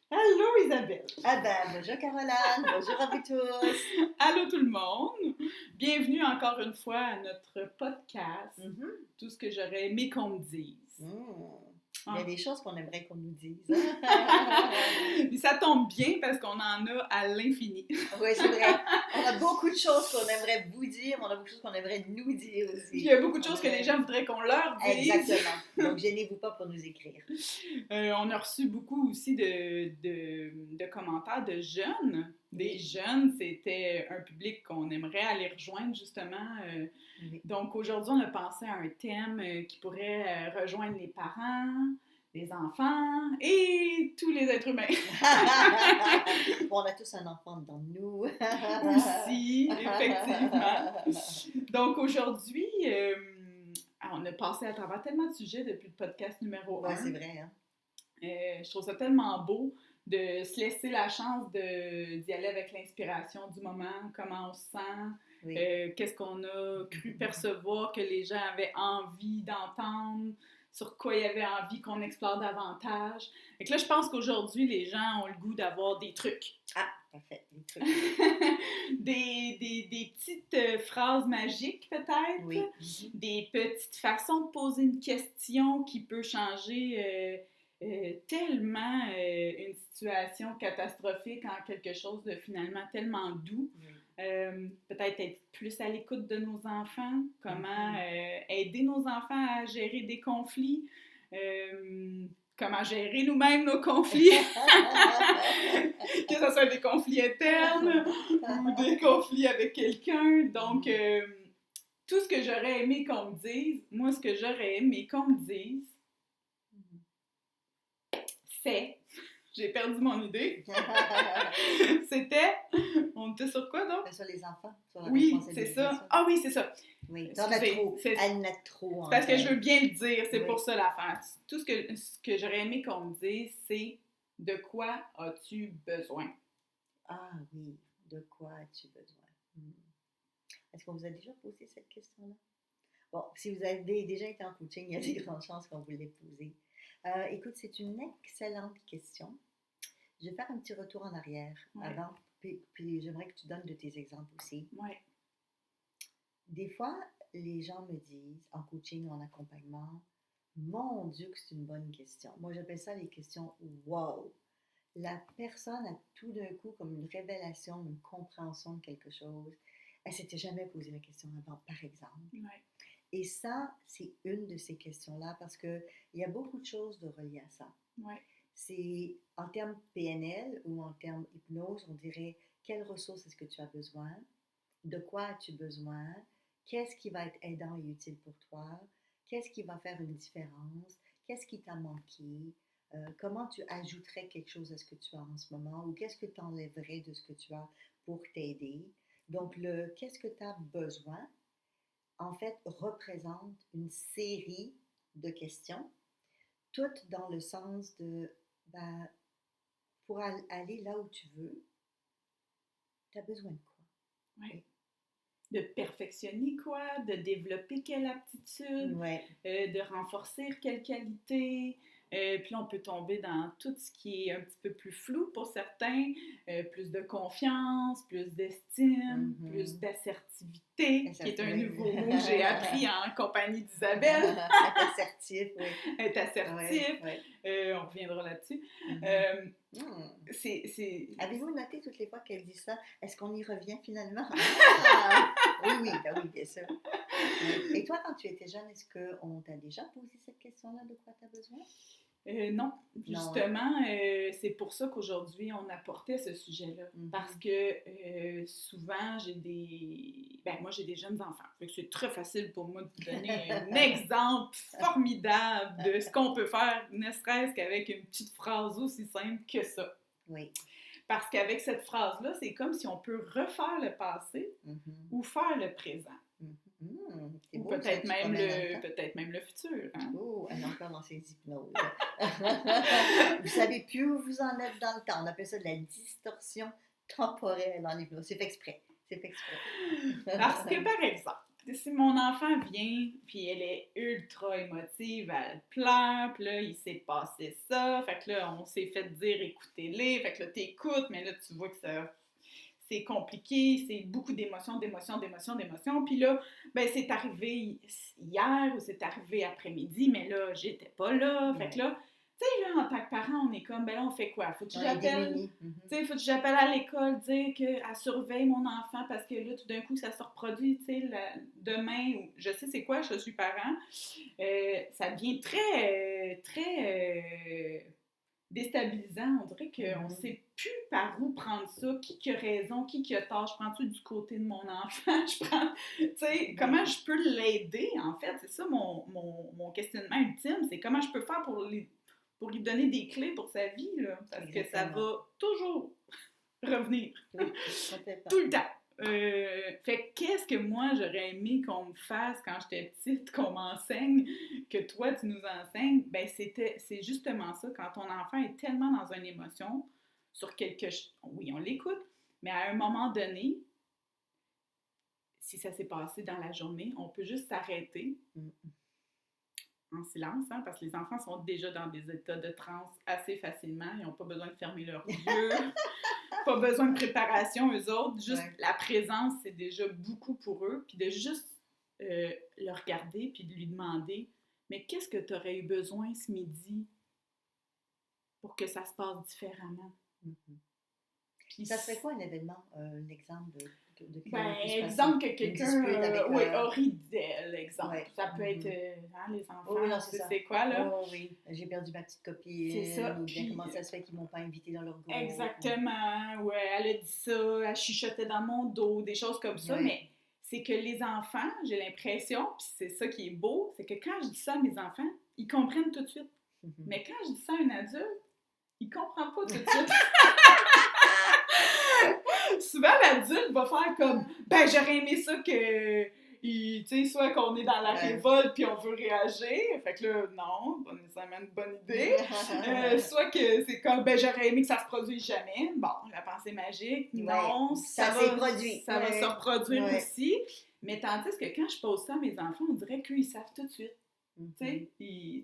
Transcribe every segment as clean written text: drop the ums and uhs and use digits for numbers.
Allô Isabelle! Ah ben, bonjour Caroline, bonjour à vous tous. Allô tout le monde! Bienvenue encore une fois à notre podcast, Tout ce que j'aurais aimé qu'on me dise. Il y a des choses qu'on aimerait qu'on nous dise. Puis ça tombe bien parce qu'on en a à l'infini. Oui, c'est vrai. On a beaucoup de choses qu'on aimerait vous dire, mais on a beaucoup de choses qu'on aimerait nous dire aussi. Puis il y a beaucoup de choses que les gens voudraient qu'on leur dise. Exactement. Donc, gênez-vous pas pour nous écrire. On a reçu beaucoup aussi de commentaires de jeunes. Des jeunes, c'était un public qu'on aimerait aller rejoindre justement. Oui. Donc aujourd'hui, on a pensé à un thème qui pourrait rejoindre les parents, les enfants et tous les êtres humains. Bon, on a tous un enfant dans nous. Aussi, effectivement. Donc aujourd'hui, on a passé à travers tellement de sujets depuis le podcast numéro 1. Oui, c'est vrai. Hein? Je trouve ça tellement beau de se laisser la chance d'y aller avec l'inspiration du moment, comment on se sent, Oui. qu'est-ce qu'on a cru percevoir que les gens avaient envie d'entendre, sur quoi ils avaient envie qu'on explore davantage. Et que là, je pense qu'aujourd'hui, les gens ont le goût d'avoir des trucs. Ah, parfait, des trucs. des petites phrases magiques, peut-être. Oui. Des petites façons de poser une question qui peut changer tellement une situation catastrophique en quelque chose de finalement tellement doux. Peut-être être plus à l'écoute de nos enfants, comment aider nos enfants à gérer des conflits, comment gérer nous-mêmes nos conflits, que ce soit des conflits internes ou des conflits avec quelqu'un. Donc, tout ce que j'aurais aimé qu'on me dise, moi, ce que j'aurais aimé qu'on me dise, c'est... J'ai perdu mon idée. C'était... On était sur quoi, donc? Sur les enfants. Sur la oui, c'est ça. Ah oui, c'est ça. Oui, t'en as trop. Elle en a trop. C'est parce que je veux bien le dire, c'est pour ça l'affaire. Tout ce que j'aurais aimé qu'on me dise, c'est de quoi as-tu besoin? Ah oui, de quoi as-tu besoin? Est-ce qu'on vous a déjà posé cette question-là? Bon, si vous avez déjà été en coaching, il y a des grandes chances qu'on vous l'ait posée. Écoute, c'est une excellente question. Je vais faire un petit retour en arrière avant, puis j'aimerais que tu donnes de tes exemples aussi. Oui. Des fois, les gens me disent, en coaching ou en accompagnement, mon Dieu que c'est une bonne question. Moi, j'appelle ça les questions « wow ». La personne a tout d'un coup comme une révélation, une compréhension de quelque chose. Elle ne s'était jamais posé la question avant, par exemple. Oui. Et ça, c'est une de ces questions-là parce qu'il y a beaucoup de choses de reliées à ça. Oui. C'est en termes PNL ou en termes hypnose, on dirait quelles ressources est-ce que tu as besoin, de quoi as-tu besoin, qu'est-ce qui va être aidant et utile pour toi, qu'est-ce qui va faire une différence, qu'est-ce qui t'a manqué, comment tu ajouterais quelque chose à ce que tu as en ce moment ou qu'est-ce que tu enlèverais de ce que tu as pour t'aider. Donc, le qu'est-ce que tu as besoin, en fait, représente une série de questions, toutes dans le sens de, pour aller là où tu veux, tu as besoin de quoi? Oui. De perfectionner quoi? De développer quelle aptitude? De renforcer quelle qualité? Puis là, on peut tomber dans tout ce qui est un petit peu plus flou pour certains. Plus de confiance, plus d'estime, plus d'assertivité, qui est un nouveau mot que j'ai appris en compagnie d'Isabelle. Être assertif, oui. Être assertif. On reviendra là-dessus. Avez-vous noté toutes les fois qu'elle dit ça? Est-ce qu'on y revient finalement? Oui, bien sûr. Et toi, quand tu étais jeune, est-ce qu'on t'a déjà posé cette question-là de quoi tu as besoin? Non, justement, c'est pour ça qu'aujourd'hui, on apportait ce sujet-là. Parce que souvent, moi, j'ai des jeunes enfants. Fait que c'est très facile pour moi de vous donner un exemple formidable de ce qu'on peut faire, ne serait-ce qu'avec une petite phrase aussi simple que ça. Oui. Parce qu'avec cette phrase-là, c'est comme si on peut refaire le passé ou faire le présent. Ou beau, peut-être même le futur. Hein? Oh, elle est encore dans ses hypnoses. Vous savez plus où vous en êtes dans le temps. On appelle ça de la distorsion temporelle en hypnose. C'est fait exprès. Parce que, par exemple, si mon enfant vient, puis elle est ultra émotive, elle pleure, puis là, il s'est passé ça, fait que là, on s'est fait dire écoutez-les, fait que là, t'écoutes, mais là, tu vois que c'est compliqué, c'est beaucoup d'émotions, d'émotions, d'émotions, d'émotions. Puis là, ben c'est arrivé hier ou c'est arrivé après-midi, mais là, j'étais pas là. Fait que là, tu sais, là, en tant que parent, on est comme, ben là, on fait quoi? Faut que j'appelle, tu sais, faut que j'appelle à l'école, dire qu'elle surveille mon enfant parce que là, tout d'un coup, ça se reproduit, tu sais, demain, ou je sais c'est quoi, je suis parent. Ça devient très déstabilisant. On dirait qu'on ne sait plus par où prendre ça, qui a raison, qui a tort. Je prends-tu du côté de mon enfant? Tu sais, comment je peux l'aider, en fait? C'est ça mon questionnement ultime, c'est comment je peux faire pour lui donner des clés pour sa vie, là, parce que ça va toujours revenir. Oui, tout le temps. Fait qu'est-ce que moi j'aurais aimé qu'on me fasse quand j'étais petite, qu'on m'enseigne, que toi tu nous enseignes, ben c'est justement ça, quand ton enfant est tellement dans une émotion sur quelque chose, oui on l'écoute, mais à un moment donné, si ça s'est passé dans la journée, on peut juste s'arrêter en silence, hein, parce que les enfants sont déjà dans des états de transe assez facilement, ils n'ont pas besoin de fermer leurs yeux, pas besoin de préparation, eux autres. Juste la présence, c'est déjà beaucoup pour eux. Puis de juste le regarder, puis de lui demander, mais qu'est-ce que tu aurais eu besoin ce midi pour que ça se passe différemment? Puis ça serait quoi un événement, un exemple de exemple que quelqu'un a ri d'elle, exemple. Ça peut être les enfants, c'est quoi, là? Oh oui, j'ai perdu ma petite copine. C'est ça. Ou bien comment ça se fait qu'ils m'ont pas invitée dans leur groupe. Exactement, ouais, elle a dit ça, elle chuchotait dans mon dos, des choses comme ça, mais c'est que les enfants, j'ai l'impression, puis c'est ça qui est beau, c'est que quand je dis ça à mes enfants, ils comprennent tout de suite. Mais quand je dis ça à un adulte, il comprend pas tout de suite. Souvent, l'adulte va faire comme, ben j'aurais aimé ça que, tu sais, soit qu'on est dans la révolte puis on veut réagir, fait que là, non, pas nécessairement une bonne idée. Soit que c'est comme, ben j'aurais aimé que ça se produise jamais. Bon, la pensée magique, non, ça va se reproduire aussi. Mais tandis que quand je pose ça à mes enfants, on dirait qu'eux, ils savent tout de suite. Tu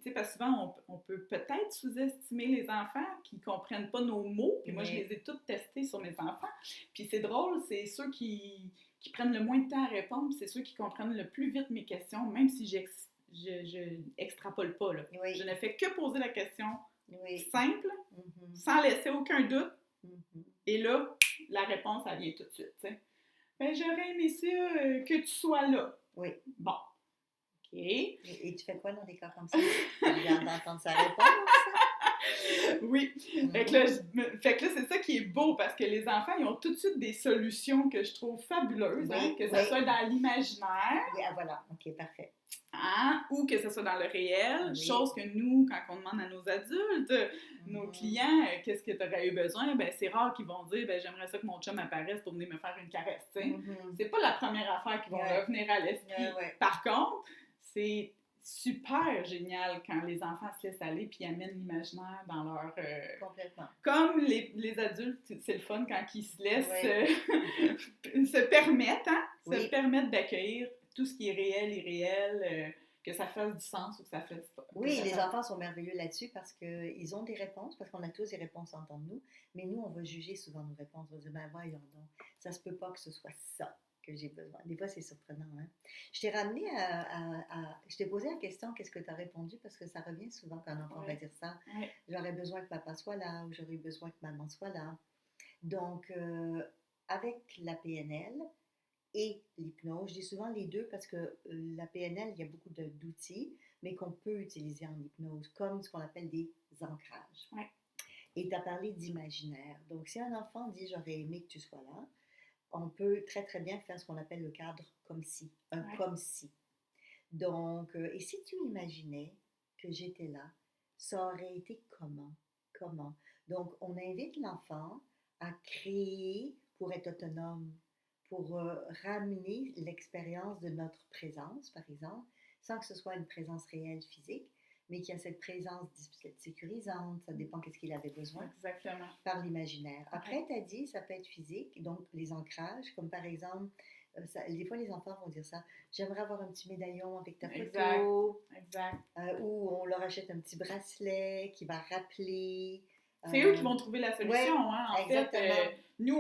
sais, parce que souvent, on peut peut-être sous-estimer les enfants qui ne comprennent pas nos mots. Puis moi, je les ai toutes testés sur mes enfants. Puis c'est drôle, c'est ceux qui prennent le moins de temps à répondre, c'est ceux qui comprennent le plus vite mes questions, même si je extrapole pas. Là. Je ne fais que poser la question simple, sans laisser aucun doute. Et là, la réponse, elle vient tout de suite. T'sais. Ben, j'aurais aimé ça que tu sois là. Oui. Bon. OK. Et tu fais quoi dans des cas comme ça? Tu regardes d'entendre sa réponse? Oui. Fait que là, c'est ça qui est beau, parce que les enfants, ils ont tout de suite des solutions que je trouve fabuleuses, que ce soit dans l'imaginaire. Oui, voilà. OK, parfait. Ou que ce soit dans le réel, chose que nous, quand on demande à nos adultes, nos clients, qu'est-ce que tu aurais eu besoin, ben c'est rare qu'ils vont dire, ben j'aimerais ça que mon chum apparaisse pour venir me faire une caresse, C'est pas la première affaire qui va revenir à l'esprit. Par contre, c'est super génial quand les enfants se laissent aller puis amènent l'imaginaire dans leur... Complètement. Comme les adultes, c'est le fun quand ils se laissent se permettent, se permettent d'accueillir tout ce qui est réel, irréel, que ça fasse du sens ou que ça fasse pas. Oui, les enfants sont merveilleux là-dessus parce qu'ils ont des réponses, parce qu'on a tous des réponses en tant que nous, mais nous, on va juger souvent nos réponses. On va dire, ben voyons donc, ça se peut pas que ce soit ça que j'ai besoin. Des fois, c'est surprenant. Hein? Je t'ai ramené je t'ai posé la question, qu'est-ce que tu as répondu? Parce que ça revient souvent quand un enfant va dire ça. J'aurais besoin que papa soit là, ou j'aurais besoin que maman soit là. Donc, avec la PNL, et l'hypnose. Je dis souvent les deux parce que la PNL, il y a beaucoup d'outils, mais qu'on peut utiliser en hypnose, comme ce qu'on appelle des ancrages. Et tu as parlé d'imaginaire. Donc, si un enfant dit « j'aurais aimé que tu sois là », on peut très, très bien faire ce qu'on appelle le cadre comme si, comme si. Donc, et si tu imaginais que j'étais là, ça aurait été comment? Comment? Donc, on invite l'enfant à créer pour être autonome, pour ramener l'expérience de notre présence, par exemple, sans que ce soit une présence réelle physique, mais qu'il y a cette présence sécurisante, ça dépend qu'est-ce qu'il avait besoin. Exactement. Par l'imaginaire. Après, tu as dit, ça peut être physique, donc les ancrages, comme par exemple, Des fois, les enfants vont dire ça. J'aimerais avoir un petit médaillon avec ta Exact, photo, exact. ou on leur achète un petit bracelet qui va rappeler. C'est eux qui vont trouver la solution, Ouais, hein. En fait, exactement. nous,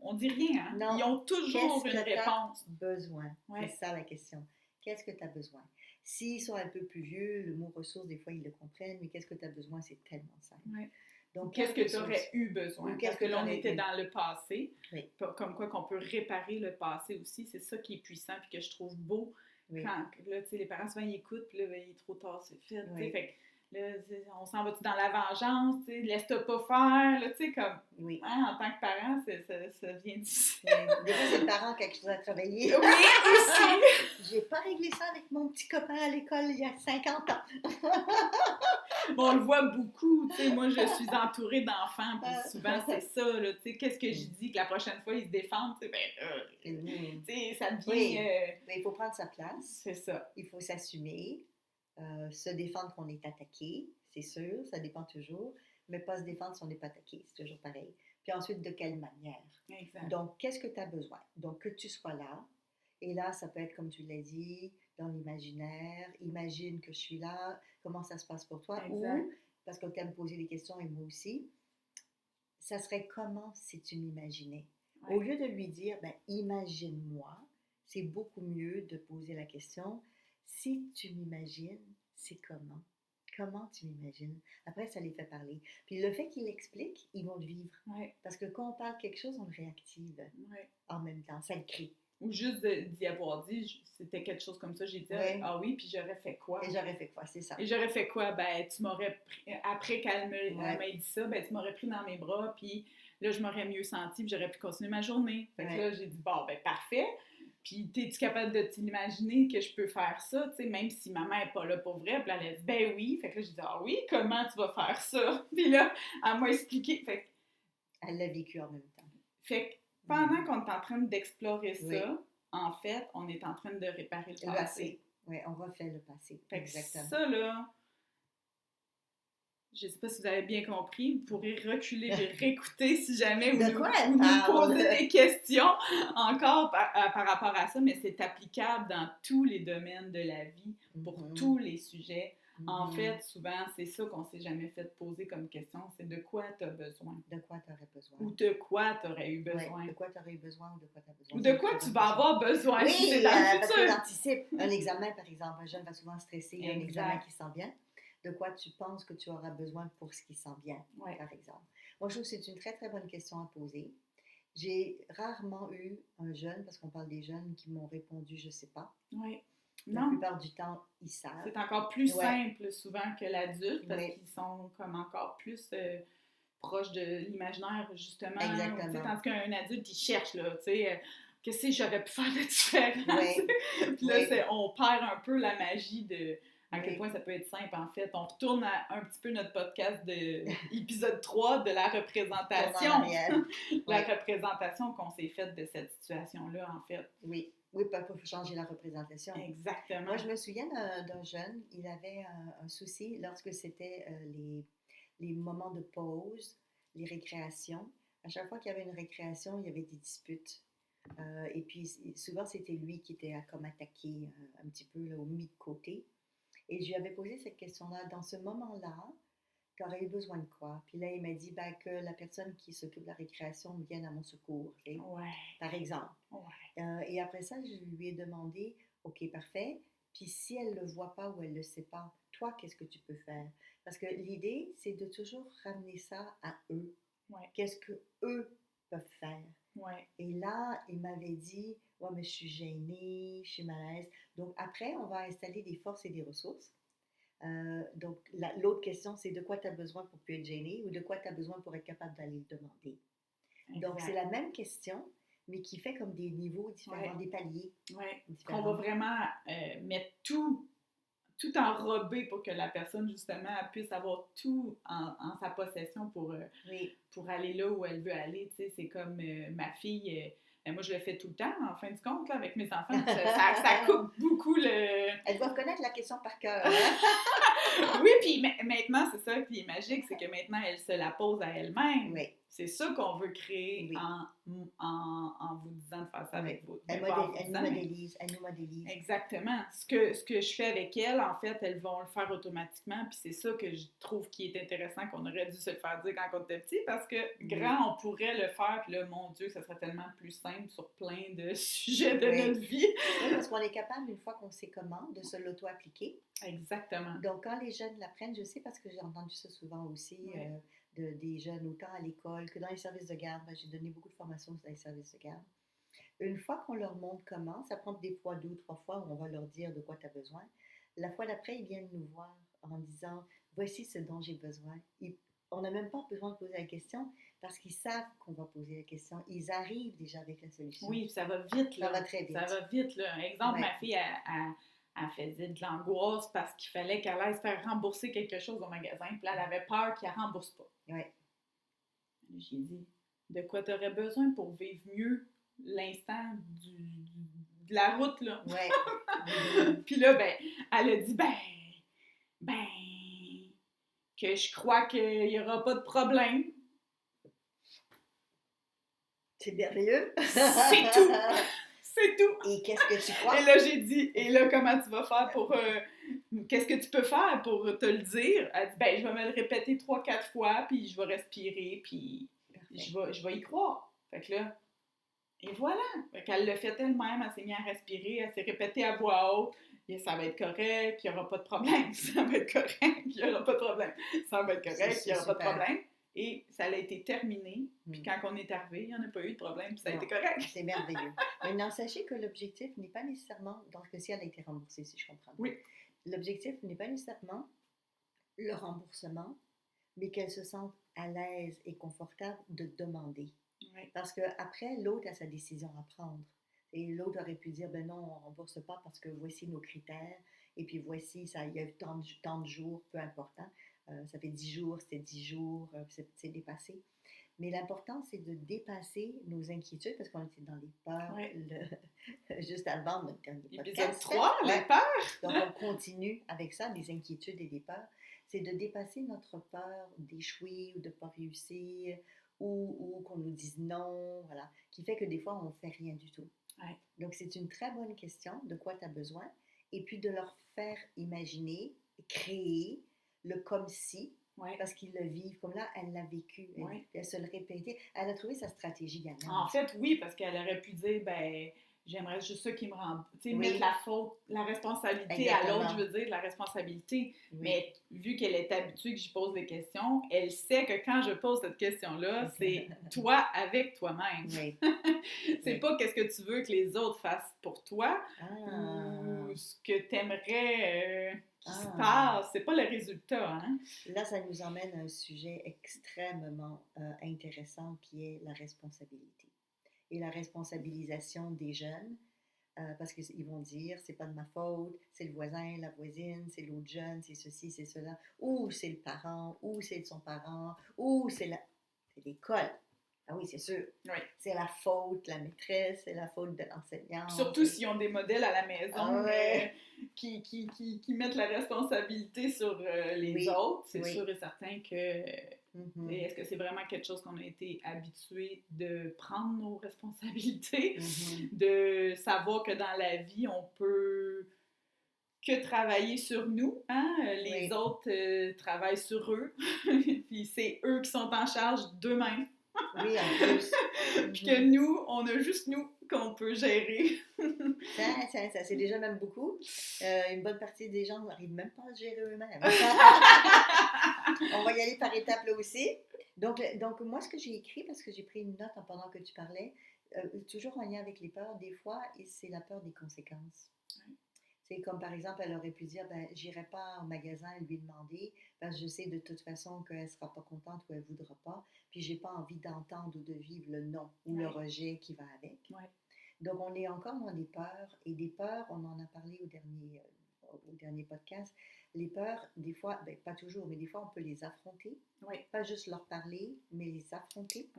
on dit rien, hein. Non. Ils ont toujours Qu'est-ce une que tu as réponse. besoin? Ouais. C'est ça la question. Qu'est-ce que tu as besoin? S'ils sont un peu plus vieux, le mot ressources, des fois, ils le comprennent, mais qu'est-ce que tu as besoin? C'est tellement simple. Ouais. Donc, Qu'est-ce que tu aurais eu besoin? Ou qu'est-ce Parce que que là, on t'aurais était eu? dans le passé. Oui. Comme quoi qu'on peut réparer le passé aussi. C'est ça qui est puissant et que je trouve beau. Oui. Quand là, tu sais, les parents, souvent, ils écoutent, puis là, ben, il est trop tard, c'est fait. Oui. Fait que là, on s'en va-tu dans la vengeance? Laisse-toi pas faire. Là, tu sais, comme, Oui. hein, en tant que parent, ça vient d'ici. Oui. Des fois, c'est le parent qui a quelque chose à travailler. Oui, aussi! J'ai pas réglé ça avec mon petit copain à l'école il y a 50 ans. Bon, on le voit beaucoup, tu sais, moi je suis entourée d'enfants, puis souvent c'est ça, là, tu sais, qu'est-ce que je dis que la prochaine fois ils se défendent, tu sais, tu sais, ça devient... Oui, mais il faut prendre sa place. C'est ça. Il faut s'assumer, se défendre qu'on est attaqué, c'est sûr, ça dépend toujours, mais pas se défendre si on n'est pas attaqué, c'est toujours pareil. Puis ensuite, de quelle manière? Exact. Donc, qu'est-ce que tu as besoin? Donc, que tu sois là, et là, ça peut être, comme tu l'as dit, dans l'imaginaire, imagine que je suis là, comment ça se passe pour toi, Exact. ou, parce que tu aimes poser des questions, et moi aussi, ça serait comment si tu m'imaginais? Ouais. Au lieu de lui dire, ben, imagine-moi, c'est beaucoup mieux de poser la question, si tu m'imagines, c'est comment? Comment tu m'imagines? Après, ça les fait parler. Puis le fait qu'ils l'expliquent, ils vont le vivre. Ouais. Parce que quand on parle quelque chose, on le réactive Ouais. en même temps, ça le crée. Ou juste d'y avoir dit, c'était quelque chose comme ça, j'ai dit, Ouais. ah oui, puis j'aurais fait quoi? Et j'aurais fait quoi, c'est ça. Et j'aurais fait quoi? Ben, tu m'aurais pris, après qu'elle Ouais. m'ait dit ça, ben, tu m'aurais pris dans mes bras, puis là, je m'aurais mieux senti, puis j'aurais pu continuer ma journée. Fait que Ouais. là, j'ai dit, bon, ben, parfait. Puis, es-tu capable de t'imaginer que je peux faire ça, tu sais, même si maman n'est pas là pour vrai? Puis là, elle a dit, ben oui. Fait que là, j'ai dit, ah oui, comment tu vas faire ça? Puis là, elle m'a expliqué. Fait que, Elle l'a vécu en même temps. fait que pendant qu'on est en train d'explorer ça, Oui. en fait, on est en train de réparer le Le passé. passé. Oui, on refait le passé. Fait que exactement. ça, là, je sais pas si vous avez bien compris, vous pourrez reculer et réécouter si jamais De vous quoi nous, elle ou nous parle? poser des questions encore par rapport à ça, mais c'est applicable dans tous les domaines de la vie, pour tous les sujets. En fait, souvent, c'est ça qu'on s'est jamais fait poser comme question, c'est de quoi tu as besoin. De quoi tu aurais besoin. Ou de quoi tu aurais eu besoin. Ouais, de quoi tu aurais eu besoin ou de quoi tu as besoin. Ou de quoi tu vas avoir besoin Oui, si c'est dans le parce futur. qu'on anticipe. Un examen, par exemple, un jeune va souvent stresser, il y a un Exact. examen qui s'en vient. De quoi tu penses que tu auras besoin pour ce qui s'en vient, Ouais. par exemple. Moi, je trouve que c'est une très, très bonne question à poser. J'ai rarement eu un jeune, parce qu'on parle des jeunes, qui m'ont répondu « je sais pas ». Oui. La Non. plupart du temps, ils savent. C'est encore plus Ouais. simple souvent que l'adulte parce Oui. qu'ils sont comme encore plus proches de l'imaginaire, justement. Exactement. Tu sais, tandis qu'un adulte, il cherche, là, tu sais, qu'est-ce que j'aurais pu faire de différent? Oui. Puis là, Oui. on perd un peu la magie de à quel Oui. point ça peut être simple, en fait. On retourne à un petit peu notre podcast de épisode 3 de la représentation. La représentation qu'on s'est faite de cette situation-là, en fait. Oui. Oui, pour changer la représentation. Exactement. Moi, je me souviens d'un jeune, il avait un souci lorsque c'était les moments de pause, les récréations. À chaque fois qu'il y avait une récréation, il y avait des disputes. Et puis, souvent, c'était lui qui était comme attaqué un petit peu là, mis de côté. Et je lui avais posé cette question-là. Dans ce moment-là, tu aurais eu besoin de quoi? Puis là, il m'a dit que la personne qui s'occupe de la récréation vienne à mon secours, okay? Ouais. Par exemple. Ouais. Et après ça, je lui ai demandé, OK, parfait, puis si elle ne le voit pas ou elle ne le sait pas, toi, qu'est-ce que tu peux faire? Parce que l'idée, c'est de toujours ramener ça à eux. Ouais. Qu'est-ce qu'eux peuvent faire? Ouais. Et là, il m'avait dit, ouais, mais je suis gênée, je suis mal à l'aise. Donc après, on va installer des forces et des ressources. Donc, l'autre question, c'est de quoi tu as besoin pour ne plus être gêné ou de quoi tu as besoin pour être capable d'aller le demander. Exact. Donc, c'est la même question, mais qui fait comme des niveaux différents, des paliers. Oui, différents. qu'on va vraiment mettre tout enrobé pour que la personne, justement, puisse avoir tout en sa possession pour aller là où elle veut aller. Tu sais, c'est comme ma fille, moi, je le fais tout le temps, en fin de compte, là, avec mes enfants. Ça coupe beaucoup le... Elles doivent connaître la question par cœur. Hein? Oui, puis maintenant, c'est ça qui est magique, c'est que maintenant, elle se la pose à elle-même. Oui. C'est ça qu'on veut créer Oui. en vous disant de faire ça avec vous. Elle nous modélise. Exactement. Ce que je fais avec elle, en fait, elles vont le faire automatiquement. Puis c'est ça que je trouve qui est intéressant, qu'on aurait dû se le faire dire quand on était petit, parce que grand, on pourrait le faire. Puis là, mon Dieu, ça serait tellement plus simple sur plein de sujets de notre vie. Oui, parce qu'on est capable, une fois qu'on sait comment, de se l'auto-appliquer. Exactement. Donc, quand les jeunes l'apprennent, je sais parce que j'ai entendu ça souvent aussi, des jeunes, autant à l'école que dans les services de garde. J'ai donné beaucoup de formations dans les services de garde. Une fois qu'on leur montre comment, ça prend des fois 2 ou 3 fois où on va leur dire de quoi tu as besoin. La fois d'après, ils viennent nous voir en disant « Voici ce dont j'ai besoin ». On n'a même pas besoin de poser la question parce qu'ils savent qu'on va poser la question. Ils arrivent déjà avec la solution. Oui, ça va vite. Là. Ça va très vite. Ça va vite. Là. Exemple, ma fille, elle faisait de l'angoisse parce qu'il fallait qu'elle aille se faire rembourser quelque chose au magasin. Puis là, elle avait peur qu'elle ne rembourse pas. Oui. J'ai dit, de quoi tu aurais besoin pour vivre mieux l'instant de la route, là? Oui. Puis là, elle a dit, que je crois qu'il n'y aura pas de problème. C'est merveilleux. C'est tout. C'est tout. Et qu'est-ce que tu crois? Et là, j'ai dit, et là, comment tu vas faire pour... qu'est-ce que tu peux faire pour te le dire? Elle dit, je vais me le répéter 3-4 fois, puis je vais respirer, puis je vais y croire. Fait que là, et voilà. Fait qu'elle l'a fait elle-même, elle s'est mise à respirer, elle s'est répétée à voix haute. Et ça va être correct, il n'y aura pas de problème. Ça va être correct, il n'y aura pas de problème. Ça va être correct, il n'y aura pas de problème. Et ça a été terminé. Puis quand on est arrivé, il n'y en a pas eu de problème, puis ça a été correct. C'est merveilleux. Maintenant, sachez que l'objectif n'est pas nécessairement, donc si elle a été remboursée, si je comprends bien. Oui. L'objectif n'est pas nécessairement le remboursement, mais qu'elle se sente à l'aise et confortable de demander. Oui. Parce qu'après, l'autre a sa décision à prendre. Et l'autre aurait pu dire, non, on ne rembourse pas parce que voici nos critères, et puis voici, il y a eu tant de jours, peu important. Ça fait 10 jours, c'était 10 jours, c'est dépassé. Mais l'important, c'est de dépasser nos inquiétudes, parce qu'on était dans les peurs, juste avant notre dernier podcast. Épisode 3, les peurs! Donc, on continue avec ça, des inquiétudes et des peurs. C'est de dépasser notre peur d'échouer ou de ne pas réussir, ou qu'on nous dise non, voilà, qui fait que des fois, on ne fait rien du tout. Ouais. Donc, c'est une très bonne question, de quoi tu as besoin, et puis de leur faire imaginer, créer le comme si, parce qu'ils le vivent. Comme là, elle l'a vécu, elle se le répétait. Elle a trouvé sa stratégie gagnante. En fait, oui, parce qu'elle aurait pu dire, j'aimerais juste ça qui me rend... Tu sais, mettre la faute, la responsabilité à l'autre, je veux dire, la responsabilité. Oui. Mais vu qu'elle est habituée que j'y pose des questions, elle sait que quand je pose cette question-là, c'est toi avec toi-même. Oui. C'est pas qu'est-ce que tu veux que les autres fassent pour toi ou ce que tu aimerais qui se passe. C'est pas le résultat, hein? Là, ça nous emmène à un sujet extrêmement intéressant qui est la responsabilité. Et la responsabilisation des jeunes, parce qu'ils vont dire, c'est pas de ma faute, c'est le voisin, la voisine, c'est l'autre jeune, c'est ceci, c'est cela, ou c'est le parent, ou c'est son parent, ou c'est l'école. Ah oui, c'est sûr. Oui. C'est la faute de la maîtresse, c'est la faute de l'enseignant. Surtout s'ils ont des modèles à la maison qui mettent la responsabilité sur les autres. C'est sûr et certain que... Est-ce que c'est vraiment quelque chose qu'on a été habitué de prendre nos responsabilités, de savoir que dans la vie, on peut que travailler sur nous, hein? Les autres travaillent sur eux, puis c'est eux qui sont en charge d'eux-mêmes. Oui, en plus. Puis que nous, on a juste nous qu'on peut gérer. Ça c'est déjà même beaucoup. Une bonne partie des gens n'arrivent même pas à se gérer eux-mêmes. On va y aller par étapes là aussi. Donc moi, ce que j'ai écrit, parce que j'ai pris une note pendant que tu parlais, toujours en lien avec les peurs, des fois, c'est la peur des conséquences. C'est comme par exemple, elle aurait pu dire, j'irai pas au magasin lui demander, parce que je sais de toute façon qu'elle sera pas contente ou elle voudra pas, puis j'ai pas envie d'entendre ou de vivre le non ou le rejet qui va avec. Donc on est encore dans des peurs, et des peurs, on en a parlé au dernier podcast. Les peurs, des fois, pas toujours, mais des fois on peut les affronter, pas juste leur parler, mais les affronter.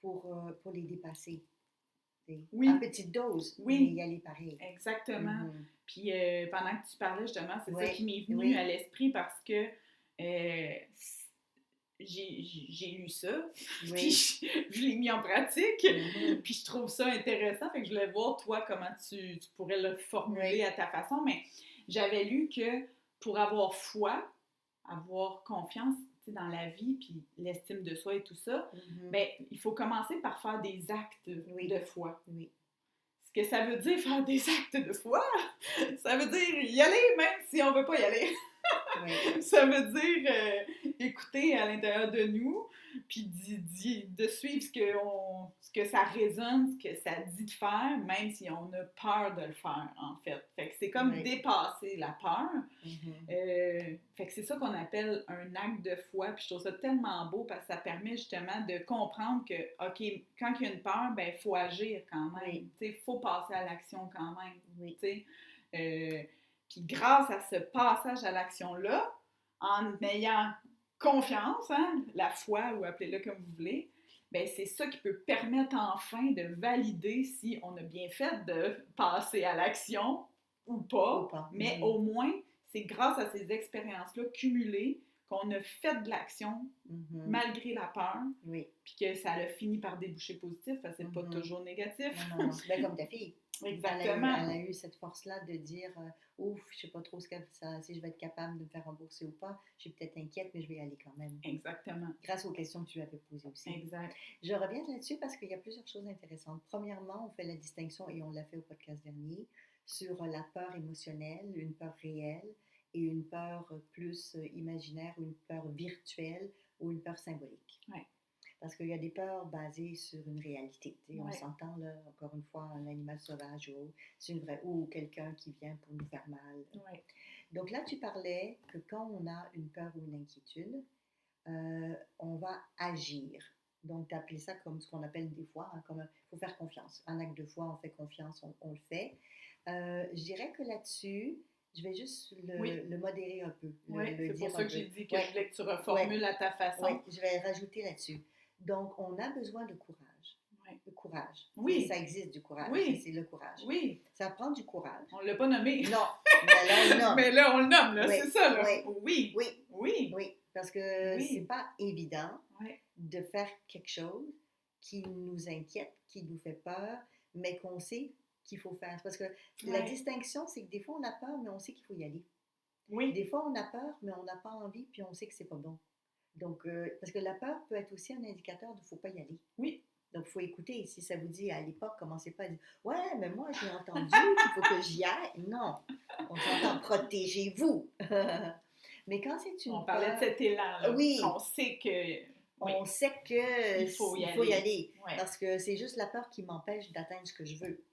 pour les dépasser. Oui. À petite dose, Oui. mais y aller pareil. Exactement. Mhm. Puis pendant que tu parlais, justement, c'est ça Oui, qui m'est venu oui. à l'esprit parce que j'ai lu ça, puis Oui. je l'ai mis en pratique, Mhm. puis je trouve ça intéressant, fait que je voulais voir, toi, comment tu pourrais le formuler Oui. à ta façon, mais j'avais lu que pour avoir foi, avoir confiance tu sais, dans la vie, puis l'estime de soi et tout ça, Mhm. ben, il faut commencer par faire des actes Oui. de foi. Oui. Ce que ça veut dire faire des actes de foi, ça veut dire y aller même si on veut pas y aller. Oui. Ça veut dire écouter à l'intérieur de nous, puis de suivre ce que ça résonne, ce que ça dit de faire, même si on a peur de le faire, en fait. Fait que c'est comme Oui. dépasser la peur. Mhm. Fait que c'est ça qu'on appelle un acte de foi, puis je trouve ça tellement beau parce que ça permet justement de comprendre que, OK, quand il y a une peur, ben il faut agir quand même. Oui. Il faut passer à l'action quand même. Oui. Puis grâce à ce passage à l'action-là, en ayant confiance, hein, la foi, ou appelez-le comme vous voulez, ben c'est ça qui peut permettre enfin de valider si on a bien fait de passer à l'action ou pas. Mais au moins, c'est grâce à ces expériences-là cumulées qu'on a fait de l'action malgré la peur, oui. puis que ça a fini par déboucher positif, parce que c'est pas toujours négatif. Non. Ben, comme ta fille. Exactement. Elle a eu cette force-là de dire ouf, je sais pas trop si je vais être capable de me faire rembourser ou pas. Je suis peut-être inquiète, mais je vais y aller quand même. Exactement. Grâce aux questions que tu avais posées aussi. Exact. Je reviens là-dessus parce qu'il y a plusieurs choses intéressantes. Premièrement, on fait la distinction, et on l'a fait au podcast dernier, sur la peur émotionnelle, une peur réelle, et une peur plus imaginaire, ou une peur virtuelle, ou une peur symbolique. Ouais. Parce qu'il y a des peurs basées sur une réalité. Ouais. On s'entend, là, encore une fois, un animal sauvage ou quelqu'un qui vient pour nous faire mal. Ouais. Donc là, tu parlais que quand on a une peur ou une inquiétude, on va agir. Donc, tu as appelé ça comme ce qu'on appelle des fois, hein, comme il faut faire confiance. Un acte de foi, on fait confiance, on le fait. Je dirais que là-dessus, je vais juste le modérer un peu. C'est pour ça que j'ai dit que je voulais que tu reformules à ta façon. Oui, je vais rajouter là-dessus. Donc, on a besoin de courage. Ouais. Le courage. Oui. Ça existe du courage. Oui. C'est le courage. Oui. Ça prend du courage. On ne l'a pas nommé. Non. Mais là, on le nomme. Mais là, on le nomme, là. Oui. C'est ça, là. Oui. Oui. Parce que c'est pas évident de faire quelque chose qui nous inquiète, qui nous fait peur, mais qu'on sait qu'il faut faire. Parce que la distinction, c'est que des fois, on a peur, mais on sait qu'il faut y aller. Oui. Des fois, on a peur, mais on n'a pas envie, puis on sait que c'est pas bon. Donc, parce que la peur peut être aussi un indicateur de ne faut pas y aller. Oui. Donc, il faut écouter. Si ça vous dit à l'époque, commencez pas à dire « Ouais, mais moi, j'ai entendu qu'il faut que j'y aille. » Non, on s'entend, protégez-vous. Mais quand c'est une on parlait de cet élan, là. Oui. On sait que... On sait qu'il faut y aller. Ouais. Parce que c'est juste la peur qui m'empêche d'atteindre ce que je veux.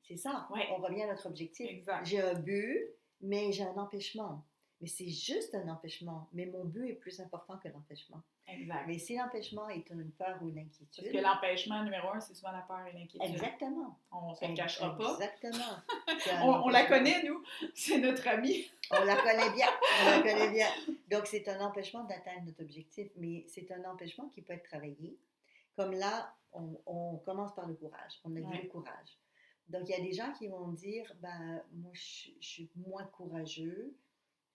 C'est ça. Ouais. On revient à notre objectif. Exact. J'ai un but, mais j'ai un empêchement. Mais c'est juste un empêchement. Mais mon but est plus important que l'empêchement. Exact. Mais si l'empêchement est une peur ou une inquiétude... Parce que l'empêchement numéro 1, c'est souvent la peur et l'inquiétude. Exactement. On ne se cachera pas. Exactement. On la connaît, nous. C'est notre amie. On la connaît bien. On la connaît bien. Donc, c'est un empêchement d'atteindre notre objectif. Mais c'est un empêchement qui peut être travaillé. Comme là, on commence par le courage. On a dit le courage. Donc, il y a des gens qui vont dire, ben, moi, je suis moins courageux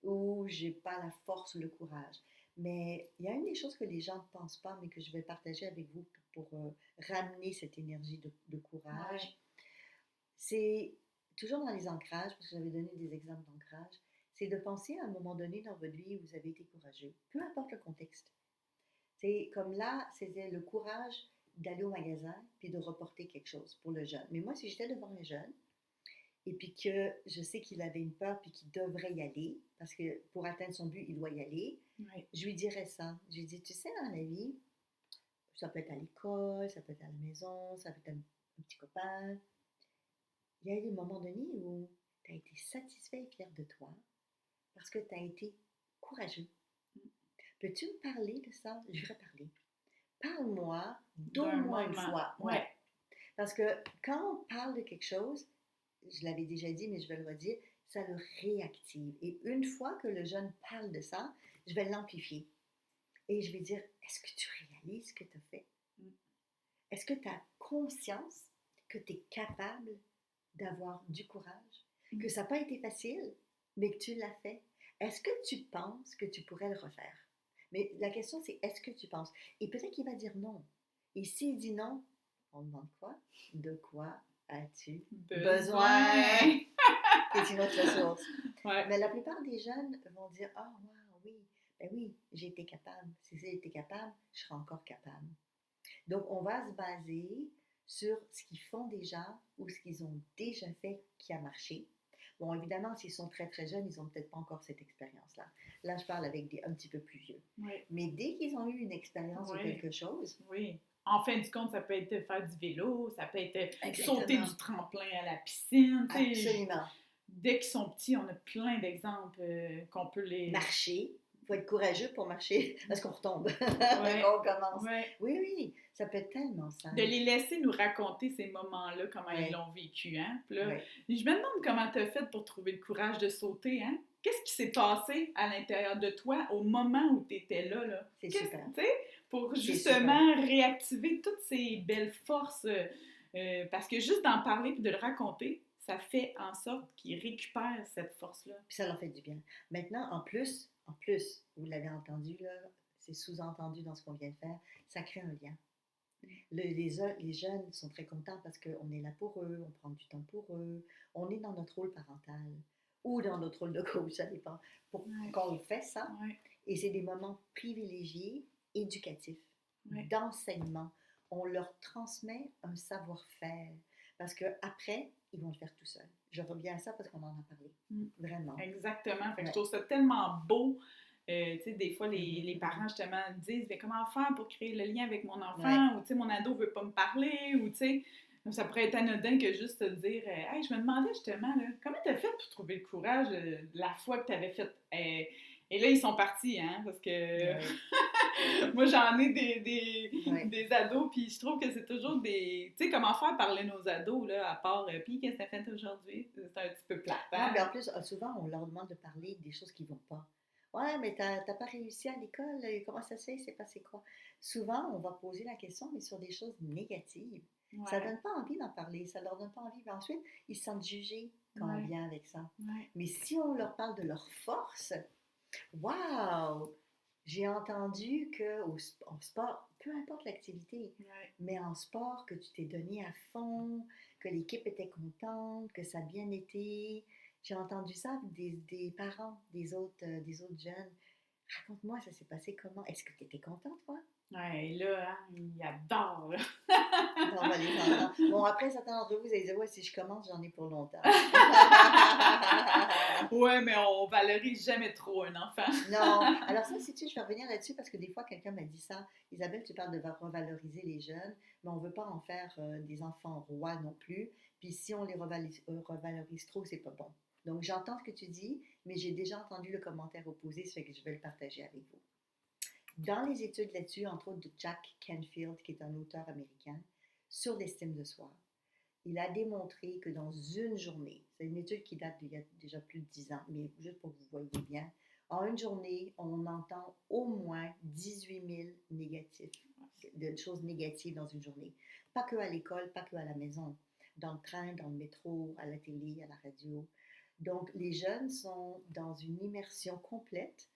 ou j'ai pas la force ou le courage. Mais il y a une des choses que les gens ne pensent pas, mais que je vais partager avec vous pour ramener cette énergie de courage. Ouais. C'est toujours dans les ancrages, parce que j'avais donné des exemples d'ancrage, c'est de penser à un moment donné dans votre vie où vous avez été courageux, peu importe le contexte. C'est comme là, c'était le courage d'aller au magasin puis de reporter quelque chose pour le jeune. Mais moi, si j'étais devant le jeune, et puis que je sais qu'il avait une peur puis qu'il devrait y aller, parce que pour atteindre son but, il doit y aller, je lui dirais ça. Je lui dis, tu sais, dans la vie, ça peut être à l'école, ça peut être à la maison, ça peut être un petit copain. Il y a eu des moments donnés où tu as été satisfait et fier de toi parce que tu as été courageux. Peux-tu me parler de ça? Je vais parler. Parle-moi, donne-moi une fois. Ouais. Parce que quand on parle de quelque chose, je l'avais déjà dit, mais je vais le redire, ça le réactive. Et une fois que le jeune parle de ça, je vais l'amplifier. Et je vais dire, est-ce que tu réalises ce que tu as fait? Est-ce que tu as conscience que tu es capable d'avoir du courage, que ça n'a pas été facile, mais que tu l'as fait? Est-ce que tu penses que tu pourrais le refaire? Mais la question, c'est est-ce que tu penses? Et peut-être qu'il va dire non. Et s'il dit non, on demande quoi? De quoi as-tu besoin? Besoin! C'est une autre ressource. Ouais. Mais la plupart des jeunes vont dire ah, wow, oui, ben oui, j'ai été capable. Si j'ai été capable, je serai encore capable. Donc, on va se baser sur ce qu'ils font déjà ou ce qu'ils ont déjà fait qui a marché. Bon, évidemment, s'ils sont très, très jeunes, ils n'ont peut-être pas encore cette expérience-là. Là, je parle avec des un petit peu plus vieux. Oui. Mais dès qu'ils ont eu une expérience ou Oui. quelque chose, Oui. En fin du compte, ça peut être faire du vélo, ça peut être Exactement. sauter du tremplin à la piscine. Absolument. Dès qu'ils sont petits, on a plein d'exemples qu'on peut les... Marcher. Il faut être courageux pour marcher parce qu'on retombe Ouais. quand on commence. Ouais. Oui, oui, ça peut être tellement simple. De les laisser nous raconter ces moments-là, comment Ouais. ils l'ont vécu. Hein? Puis là, Ouais. je me demande comment tu as fait pour trouver le courage de sauter. Hein? Qu'est-ce qui s'est passé à l'intérieur de toi au moment où tu étais là? C'est super. Tu sais, pour C'est justement réactiver toutes ces belles forces. Parce que juste d'en parler et de le raconter, ça fait en sorte qu'ils récupèrent cette force-là. Puis ça leur fait du bien. Maintenant, en plus, vous l'avez entendu, là, c'est sous-entendu dans ce qu'on vient de faire, ça crée un lien. Les jeunes sont très contents parce qu'on est là pour eux, on prend du temps pour eux, on est dans notre rôle parental ou dans notre rôle de coach, ça dépend, pour qu'on fait ça. Ouais. Et c'est des moments privilégiés, éducatifs, Ouais. d'enseignement. On leur transmet un savoir-faire parce qu'après, ils vont le faire tout seuls. Je reviens à ça parce qu'on en a parlé. Vraiment. Exactement. Fait que je trouve ça tellement beau. Tu sais, des fois, les parents, justement, disent mais comment faire pour créer le lien avec mon enfant? Ou, tu sais, mon ado veut pas me parler. Ou, tu sais, ça pourrait être anodin que juste te dire hey, je me demandais justement, là, comment tu as fait pour trouver le courage la fois que tu avais fait. Et là, ils sont partis, hein, parce que moi, j'en ai des ados, puis je trouve que c'est toujours des... Tu sais, comment faire parler nos ados, là, à part « Puis, qu'est-ce que t'as fait aujourd'hui? » C'est un petit peu plate, hein? Non, mais en plus, souvent, on leur demande de parler des choses qui vont pas. Ouais, mais t'as pas réussi à l'école, comment ça se fait, c'est passé quoi? Souvent, on va poser la question, mais sur des choses négatives. Ouais. Ça donne pas envie d'en parler, ça leur donne pas envie. Puis ensuite, ils se sentent jugés quand on vient avec ça. Mais si on leur parle de leur force, waouh! J'ai entendu qu'en sport, peu importe l'activité, mais en sport, que tu t'es donné à fond, que l'équipe était contente, que ça a bien été. J'ai entendu ça des parents des autres jeunes. Raconte-moi, ça s'est passé comment? Est-ce que tu étais contente, toi? Ouais, là, hein, ils adorent, là. Non, ben, les enfants. Bon, après, certains d'entre vous, vous allez dire, ouais, si je commence, j'en ai pour longtemps. Ouais, mais on valorise jamais trop un enfant. Non. Alors ça, si tu je vais revenir là-dessus parce que des fois, quelqu'un m'a dit ça. Isabelle, tu parles de revaloriser les jeunes, mais on ne veut pas en faire des enfants rois non plus. Puis si on les revalorise trop, c'est pas bon. Donc, j'entends ce que tu dis, mais j'ai déjà entendu le commentaire opposé, ça fait que je vais le partager avec vous. Dans les études là-dessus, entre autres de Jack Canfield, qui est un auteur américain, sur l'estime de soi, il a démontré que dans une journée, c'est une étude qui date d'il y a déjà plus de 10 ans, mais juste pour que vous voyez bien, en une journée, on entend au moins 18 000 négatifs, de choses négatives dans une journée. Pas que à l'école, pas que à la maison, dans le train, dans le métro, à la télé, à la radio. Donc, les jeunes sont dans une immersion complète.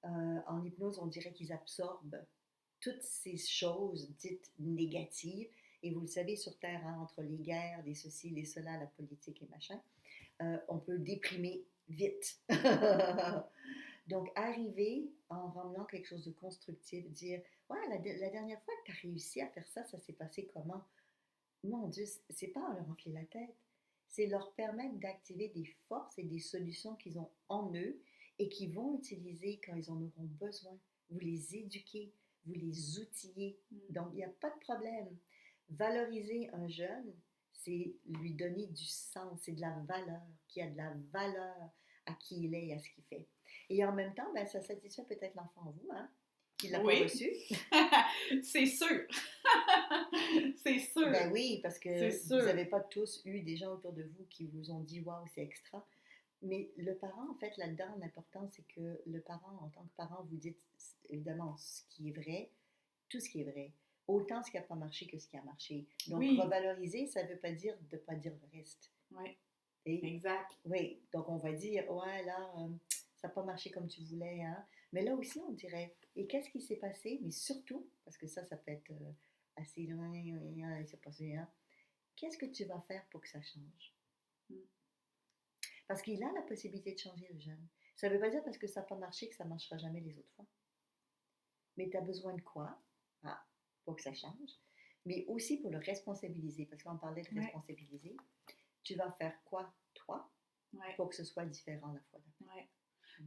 En hypnose, on dirait qu'ils absorbent toutes ces choses dites négatives. Et vous le savez, sur Terre, hein, entre les guerres, les ceci, les cela, la politique et machin, on peut déprimer vite. Donc, arriver en ramenant quelque chose de constructif, dire « Ouais, la dernière fois que tu as réussi à faire ça, ça s'est passé comment? » Mon Dieu, c'est pas leur enfler la tête. C'est leur permettre d'activer des forces et des solutions qu'ils ont en eux et qu'ils vont utiliser quand ils en auront besoin. Vous les éduquez, vous les outillez. Donc, il n'y a pas de problème. Valoriser un jeune, c'est lui donner du sens, c'est de la valeur, qui a de la valeur à qui il est et à ce qu'il fait. Et en même temps, ben, ça satisfait peut-être l'enfant en vous, hein, qui ne l'a pas reçu. C'est sûr. C'est sûr. Ben oui, parce que vous n'avez pas tous eu des gens autour de vous qui vous ont dit « Waouh, c'est extra ». Mais le parent, en fait, là-dedans, l'important, c'est que le parent, en tant que parent, vous dites évidemment ce qui est vrai, tout ce qui est vrai. Autant ce qui n'a pas marché que ce qui a marché. Donc, Oui, revaloriser, ça ne veut pas dire de ne pas dire le reste. oui, Et, exact. oui, donc on va dire, ouais, là, ça n'a pas marché comme tu voulais. Hein. Mais là aussi, on dirait, et qu'est-ce qui s'est passé? Mais surtout, parce que ça peut être assez loin, il s'est passé, hein. Qu'est-ce que tu vas faire pour que ça change? Mm. Parce qu'il a la possibilité de changer le jeune. Ça ne veut pas dire parce que ça n'a pas marché que ça ne marchera jamais les autres fois. Mais tu as besoin de quoi? Ah, pour que ça change. Mais aussi pour le responsabiliser, parce qu'on parlait de Ouais, responsabiliser. Tu vas faire quoi, toi, ouais, pour que ce soit différent la fois d'après? ouais.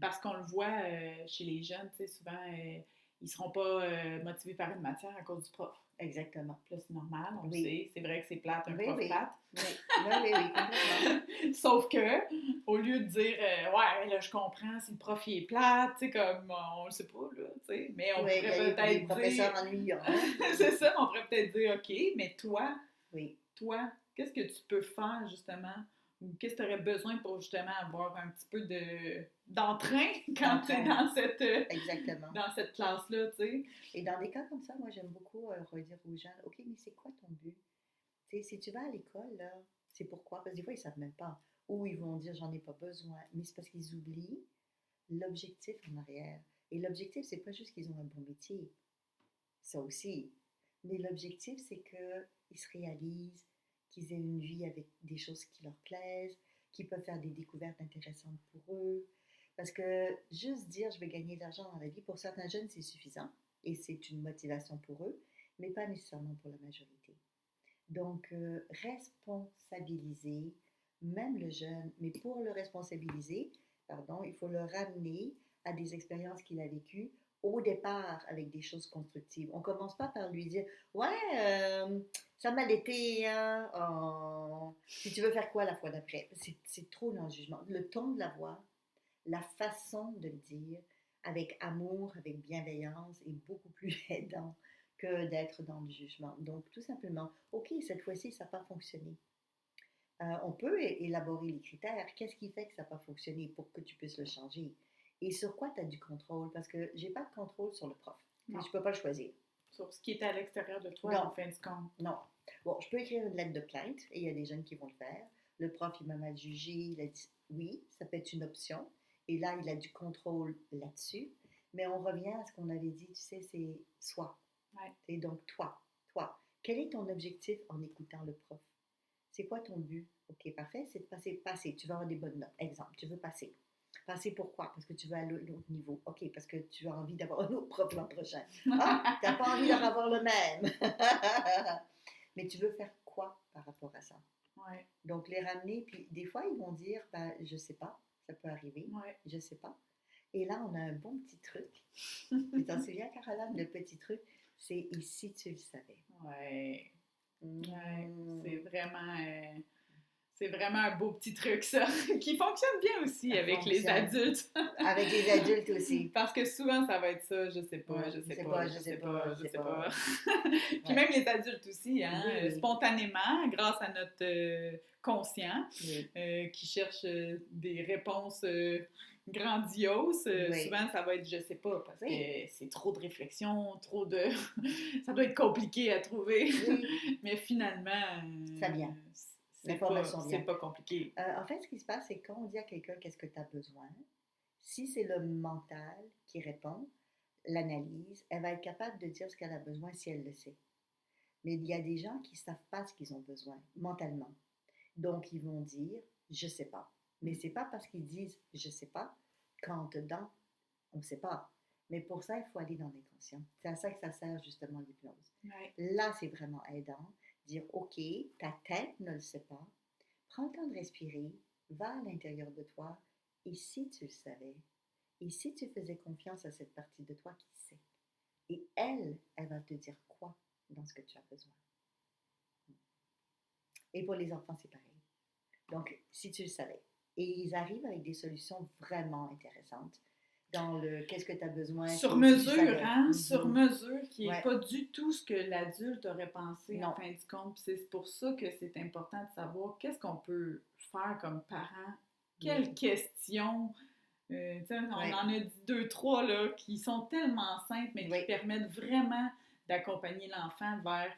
Parce qu'on le voit chez les jeunes, tu sais, souvent, ils ne seront pas motivés par une matière à cause du prof. Exactement. Puis là, c'est normal, on le Oui. sait. C'est vrai que c'est plate, un Oui, prof oui. plate. Oui, oui, oui, oui, complètement. Sauf que, au lieu de dire, ouais, là, je comprends, si le prof il est plate, tu sais, comme, on le sait pas, là, tu sais, mais on Oui, il y pourrait a des peut-être dire, professeurs ennuyants. Hein? c'est ça, on pourrait peut-être dire, OK, mais Oui, toi, qu'est-ce que tu peux faire, justement, ou qu'est-ce que tu aurais besoin pour, justement, avoir un petit peu d'entrain quand tu es d'entrain. Exactement. dans cette classe-là, tu sais. Et dans des cas comme ça, moi, j'aime beaucoup redire aux gens, OK, mais c'est quoi ton but? Tu sais, si tu vas à l'école, là, c'est pourquoi? Parce que des fois, ils ne savent même pas. Ou ils vont dire, j'en ai pas besoin. Mais c'est parce qu'ils oublient l'objectif en arrière. Et l'objectif, c'est pas juste qu'ils ont un bon métier. Ça aussi. Mais l'objectif, c'est qu'ils se réalisent, qu'ils aient une vie avec des choses qui leur plaisent, qu'ils peuvent faire des découvertes intéressantes pour eux. Parce que juste dire je vais gagner de l'argent dans la vie, pour certains jeunes, c'est suffisant et c'est une motivation pour eux, mais pas nécessairement pour la majorité. Donc, responsabiliser, même le jeune, mais pour le responsabiliser, pardon, il faut le ramener à des expériences qu'il a vécues au départ avec des choses constructives. On ne commence pas par lui dire ouais, ça m'a été, hein, oh, puis tu veux faire quoi la fois d'après? C'est trop dans le jugement. Le ton de la voix, la façon de le dire, avec amour, avec bienveillance, est beaucoup plus aidant que d'être dans le jugement. Donc, tout simplement, OK, cette fois-ci, ça n'a pas fonctionné. On peut élaborer les critères. Qu'est-ce qui fait que ça n'a pas fonctionné pour que tu puisses le changer? Et sur quoi tu as du contrôle? Parce que j'ai pas de contrôle sur le prof. Non. Je ne peux pas le choisir. Sur ce qui est à l'extérieur de toi, Non. en fin de compte. Non. Bon, je peux écrire une lettre de plainte et il y a des jeunes qui vont le faire. Le prof, il m'a mal jugé, il a dit oui, ça peut être une option. Et là, il a du contrôle là-dessus. Mais on revient à ce qu'on avait dit, tu sais, c'est soi. Ouais. Et donc, toi, quel est ton objectif en écoutant le prof? C'est quoi ton but? Ok, parfait, c'est de passer. Tu vas avoir des bonnes notes. Exemple, tu veux passer. Passer pourquoi? Parce que tu veux aller à l'autre niveau. Ok, parce que tu as envie d'avoir un autre prof l'an prochain. Ah, tu n'as pas envie d'en avoir le même. Mais tu veux faire quoi par rapport à ça? Ouais. Donc, les ramener, puis des fois, ils vont dire, ben, je sais pas, ça peut arriver, Ouais. je sais pas. Et là, on a un bon petit truc. Tu t'en souviens, Caroline, le petit truc, c'est « et si tu le savais ». Ouais. Ouais. Mmh. C'est vraiment un beau petit truc, ça, qui fonctionne bien aussi Ça avec les fonctionne. adultes. Avec les adultes aussi. Parce que souvent, ça va être ça, je sais pas, Ouais, je sais pas, je sais pas, je sais pas. Puis Ouais. même les adultes aussi, hein, Oui, oui. spontanément, grâce à notre conscient, Oui. qui cherche des réponses grandioses, Oui. souvent ça va être je sais pas, parce Oui. que c'est trop de réflexion, trop de... ça doit être compliqué à trouver. Oui. Mais finalement, Ça vient. c'est L'information vient. pas compliqué. En fait, ce qui se passe, c'est quand on dit à quelqu'un qu'est-ce que tu as besoin, si c'est le mental qui répond, l'analyse, elle va être capable de dire ce qu'elle a besoin si elle le sait. Mais il y a des gens qui ne savent pas ce qu'ils ont besoin mentalement. Donc, ils vont dire je ne sais pas. Mais ce n'est pas parce qu'ils disent je ne sais pas qu'en dedans, on ne sait pas. Mais pour ça, il faut aller dans l'inconscient. C'est à ça que ça sert justement l'hypnose. Ouais. Là, c'est vraiment aidant. Dire ok, ta tête ne le sait pas. Prends le temps de respirer, va à l'intérieur de toi. Et si tu le savais, et si tu faisais confiance à cette partie de toi qui sait, et elle va te dire quoi dans ce que tu as besoin. Et pour les enfants, c'est pareil. Donc, si tu le savais. Et ils arrivent avec des solutions vraiment intéressantes dans le qu'est-ce que tu as besoin. Sur si mesure, hein? Mm-hmm. Sur mesure, qui n'est Ouais. pas du tout ce que l'adulte aurait pensé Non. en fin du compte. Puis c'est pour ça que c'est important de savoir qu'est-ce qu'on peut faire comme parent. Quelles questions. On en a dit 2, 3 là, qui sont tellement simples, mais qui permettent vraiment d'accompagner l'enfant vers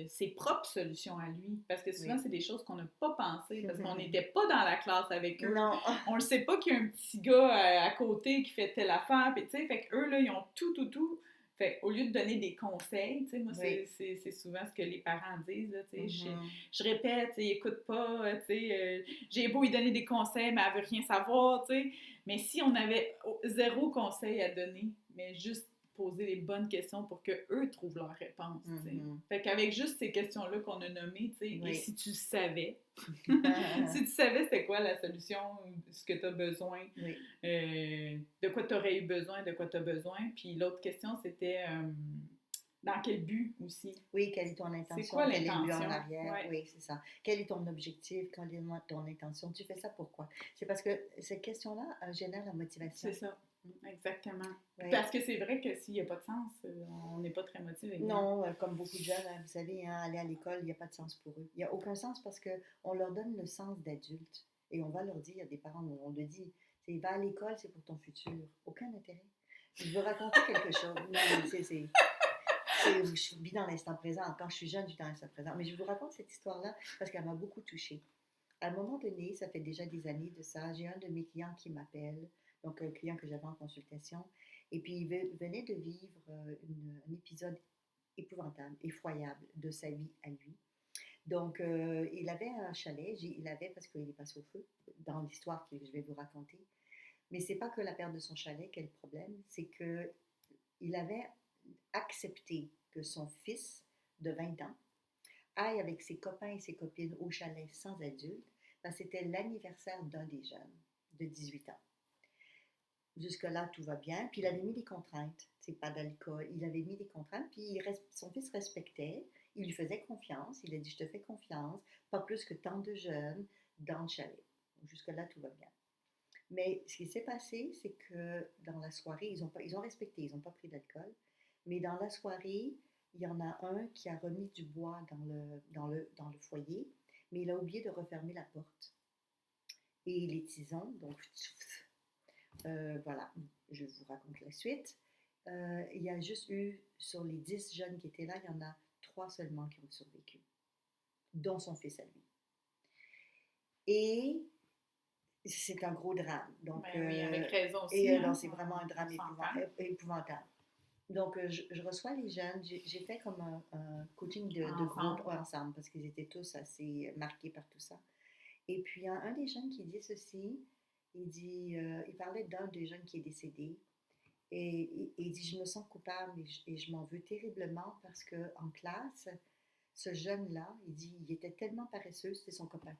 ses propres solutions à lui. Parce que souvent, Oui. c'est des choses qu'on n'a pas pensées, parce qu'on n'était pas dans la classe avec eux. Non. On ne sait pas qu'il y a un petit gars à côté qui fait telle affaire, puis tu sais, fait qu'eux, là, ils ont tout. Fait au lieu de donner des conseils, tu sais, moi, Oui. c'est souvent ce que les parents disent, là, tu sais, Mhm. je répète, il écoute pas, tu sais, j'ai beau lui donner des conseils, mais elle veut rien savoir, tu sais. Mais si on avait zéro conseil à donner, mais juste poser les bonnes questions pour qu'eux trouvent leurs réponses, tu sais. Mhm. Fait qu'avec juste ces questions-là qu'on a nommées, tu sais, et Oui. si tu savais, si tu savais c'était quoi la solution, ce que tu as besoin, Oui. de quoi tu aurais eu besoin, de quoi tu as besoin. Puis l'autre question, c'était dans quel but aussi? Oui, quelle est ton C'est intention? quoi Quel est le but en l'intention? arrière? Ouais. Oui, c'est ça. Quel est ton objectif? Quelle est ton intention? Tu fais ça pourquoi? C'est parce que cette question-là génère la motivation. C'est ça, exactement. Oui. Parce que c'est vrai que s'il n'y a pas de sens, on n'est pas très motivé. Non, comme beaucoup de jeunes, vous savez, aller à l'école, il n'y a pas de sens pour eux. Il n'y a aucun sens parce qu'on leur donne le sens d'adulte. Et on va leur dire, des parents, on le dit, c'est va à l'école, c'est pour ton futur. Aucun intérêt. Je veux raconter quelque chose. Non, mais je vis dans l'instant présent. Quand je suis jeune, je vis dans l'instant présent. Mais je vous raconte cette histoire-là parce qu'elle m'a beaucoup touchée. À un moment donné, ça fait déjà des années de ça, j'ai un de mes clients qui m'appelle, donc un client que j'avais en consultation, et puis il venait de vivre un épisode épouvantable, effroyable de sa vie à lui. Donc, il avait un chalet, il avait parce qu'il est passé au feu, dans l'histoire que je vais vous raconter. Mais c'est pas que la perte de son chalet qui est le problème, c'est que il avait accepté que son fils de 20 ans aille avec ses copains et ses copines au chalet sans adulte, parce que c'était l'anniversaire d'un des jeunes de 18 ans. Jusque-là, tout va bien. Puis il avait mis des contraintes. C'est pas d'alcool. Il avait mis des contraintes. Puis son fils respectait. Il lui faisait confiance. Il a dit, je te fais confiance. Pas plus que tant de jeunes dans le chalet. Jusque-là, tout va bien. Mais ce qui s'est passé, c'est que dans la soirée, ils ont respecté. Ils n'ont pas pris d'alcool. Mais dans la soirée, il y en a un qui a remis du bois dans le foyer, mais il a oublié de refermer la porte. Et les tisons, donc voilà, je vous raconte la suite. Il y a juste eu, sur les 10 jeunes qui étaient là, il y en a 3 seulement qui ont survécu, dont son fils à lui. Et c'est un gros drame. Donc, Ben oui, avec raison aussi. Et hein, c'est vraiment un drame épouvantable. Donc, je reçois les jeunes. J'ai fait comme un coaching de groupe ensemble parce qu'ils étaient tous assez marqués par tout ça. Et puis, un des jeunes qui dit ceci, il parlait d'un des jeunes qui est décédé. Et il dit, je me sens coupable et je m'en veux terriblement parce qu'en classe, ce jeune-là, il dit, il était tellement paresseux, c'était son copain.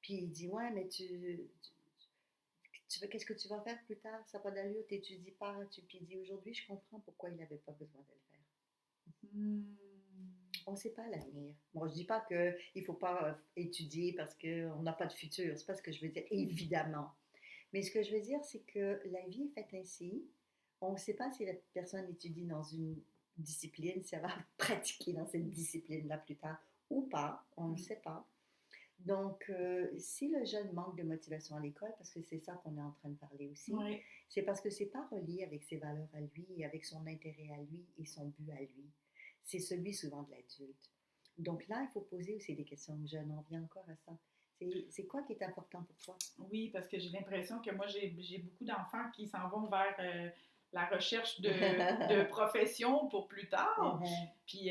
Puis il dit, ouais, mais qu'est-ce que tu vas faire plus tard? Ça n'a pas d'allure, tu n'étudies pas. Puis il dit, aujourd'hui, je comprends pourquoi il n'avait pas besoin de le faire. On ne sait pas l'avenir. Moi, je ne dis pas qu'il ne faut pas étudier parce qu'on n'a pas de futur. Ce n'est pas ce que je veux dire, évidemment. Mais ce que je veux dire, c'est que la vie est faite ainsi. On ne sait pas si la personne étudie dans une discipline, si elle va pratiquer dans cette discipline-là plus tard ou pas. On ne sait pas. Donc, si le jeune manque de motivation à l'école, parce que c'est ça qu'on est en train de parler aussi, c'est parce que c'est pas relié avec ses valeurs à lui, avec son intérêt à lui et son but à lui. C'est celui souvent de l'adulte. Donc là, il faut poser aussi des questions aux jeunes. On vient encore à ça. C'est quoi qui est important pour toi? Oui, parce que j'ai l'impression que moi, j'ai beaucoup d'enfants qui s'en vont vers la recherche de profession pour plus tard. Puis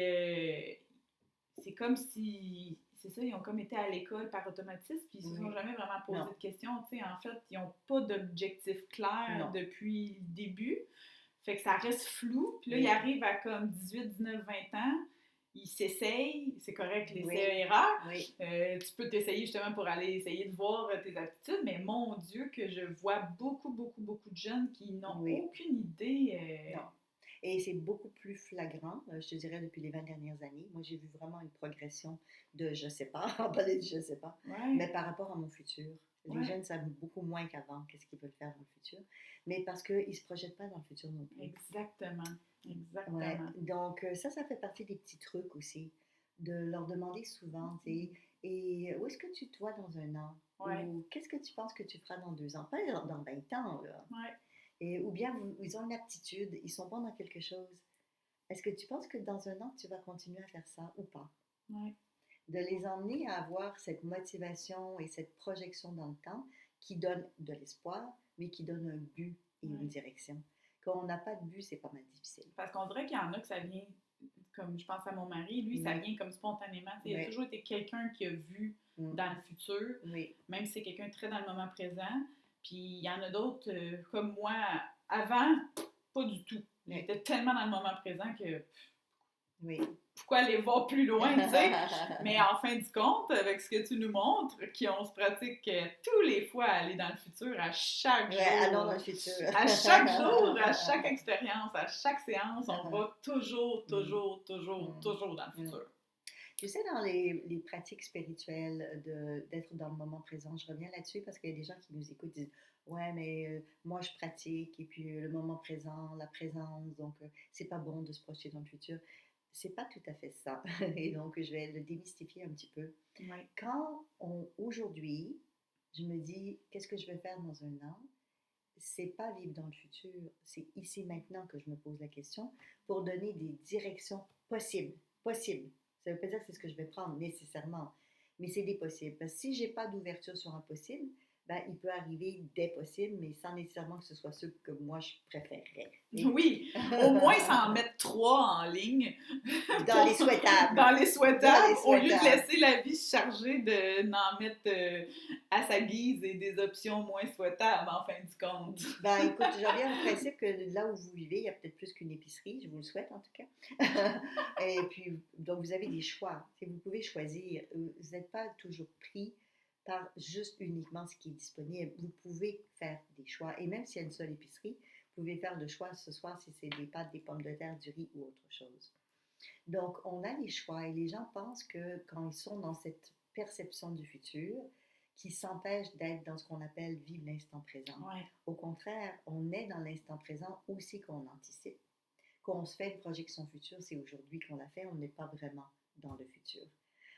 c'est comme si, c'est ça, ils ont comme été à l'école par automatisme, puis ils ne se sont jamais vraiment posé de questions. Tu sais, en fait, ils n'ont pas d'objectif clair depuis le début. Fait que ça reste flou. Puis là, ils arrivent à comme 18, 19, 20 ans. Ils s'essayent. C'est correct, l'essai-erreur. Tu peux t'essayer justement pour aller essayer de voir tes aptitudes. Mais mon Dieu, que je vois beaucoup de jeunes qui n'ont aucune idée. Non. Et c'est beaucoup plus flagrant, je te dirais, depuis les 20 dernières années. Moi, j'ai vu vraiment une progression de je sais pas, on parlait de je sais pas, mais par rapport à mon futur. Les jeunes savent beaucoup moins qu'avant qu'est-ce qu'ils veulent faire dans le futur, mais parce qu'ils ne se projettent pas dans le futur non plus. Exactement. Ouais. Donc, ça fait partie des petits trucs aussi, de leur demander souvent, tu sais, et où est-ce que tu te vois dans un an? Ou qu'est-ce que tu penses que tu feras dans 2 ans? Pas dans 20 ans, là. Ou bien ils ont une aptitude, ils sont bons dans quelque chose. est-ce que tu penses que dans un an, tu vas continuer à faire ça ou pas? Ouais. De les emmener à avoir cette motivation et cette projection dans le temps qui donne de l'espoir, mais qui donne un but et une Ouais. direction. Quand on n'a pas de but, c'est pas mal difficile. Parce qu'on dirait qu'il y en a que ça vient, comme je pense à mon mari, lui, ça Oui, vient comme spontanément. Tu sais, il a oui, toujours été quelqu'un qui a vu mm, dans le futur, oui, même si c'est quelqu'un très dans le moment présent. Puis il y en a d'autres, comme moi, avant, pas du tout. oui, J'étais tellement dans le moment présent que oui. pourquoi aller voir plus loin, tu sais? Mais en fin de compte, avec ce que tu nous montres, qu'on se pratique tous les fois à aller dans le futur, à chaque Ouais, allons dans jour, le futur. à chaque jour, à chaque expérience, à chaque séance, on va toujours, Mm, toujours, toujours, mm, toujours dans le mm. futur. Tu sais, dans les pratiques spirituelles, d'être dans le moment présent, je reviens là-dessus parce qu'il y a des gens qui nous écoutent et disent ouais, mais moi je pratique et puis le moment présent, la présence, donc c'est pas bon de se projeter dans le futur. C'est pas tout à fait ça. Et donc je vais le démystifier un petit peu. Ouais. Aujourd'hui, je me dis qu'est-ce que je vais faire dans un an? C'est pas vivre dans le futur, c'est ici maintenant que je me pose la question pour donner des directions possibles. Possibles. Ça ne veut pas dire que c'est ce que je vais prendre nécessairement, mais c'est des possibles. Parce que si j'ai pas d'ouverture sur un possible, ben, il peut arriver des possibles, mais sans nécessairement que ce soit ceux que moi je préférerais. Oui, au moins s'en mettre 3 en ligne Dans les souhaitables. dans les Dans souhaitables, les au lieu de souhaitables. laisser la vie se charger d'en mettre à sa guise et des options moins souhaitables en fin de compte. Ben écoute, je reviens au principe que là où vous vivez, il y a peut-être plus qu'une épicerie, je vous le souhaite en tout cas. Et puis, donc vous avez des choix. Vous pouvez choisir. Vous n'êtes pas toujours pris par juste uniquement ce qui est disponible. Vous pouvez faire des choix. Et même s'il y a une seule épicerie, vous pouvez faire le choix ce soir si c'est des pâtes, des pommes de terre, du riz ou autre chose. Donc, on a les choix et les gens pensent que quand ils sont dans cette perception du futur, qui s'empêchent d'être dans ce qu'on appelle vivre l'instant présent. Ouais. Au contraire, on est dans l'instant présent aussi qu'on anticipe. Quand on se fait une projection future, c'est aujourd'hui qu'on la fait, on n'est pas vraiment dans le futur.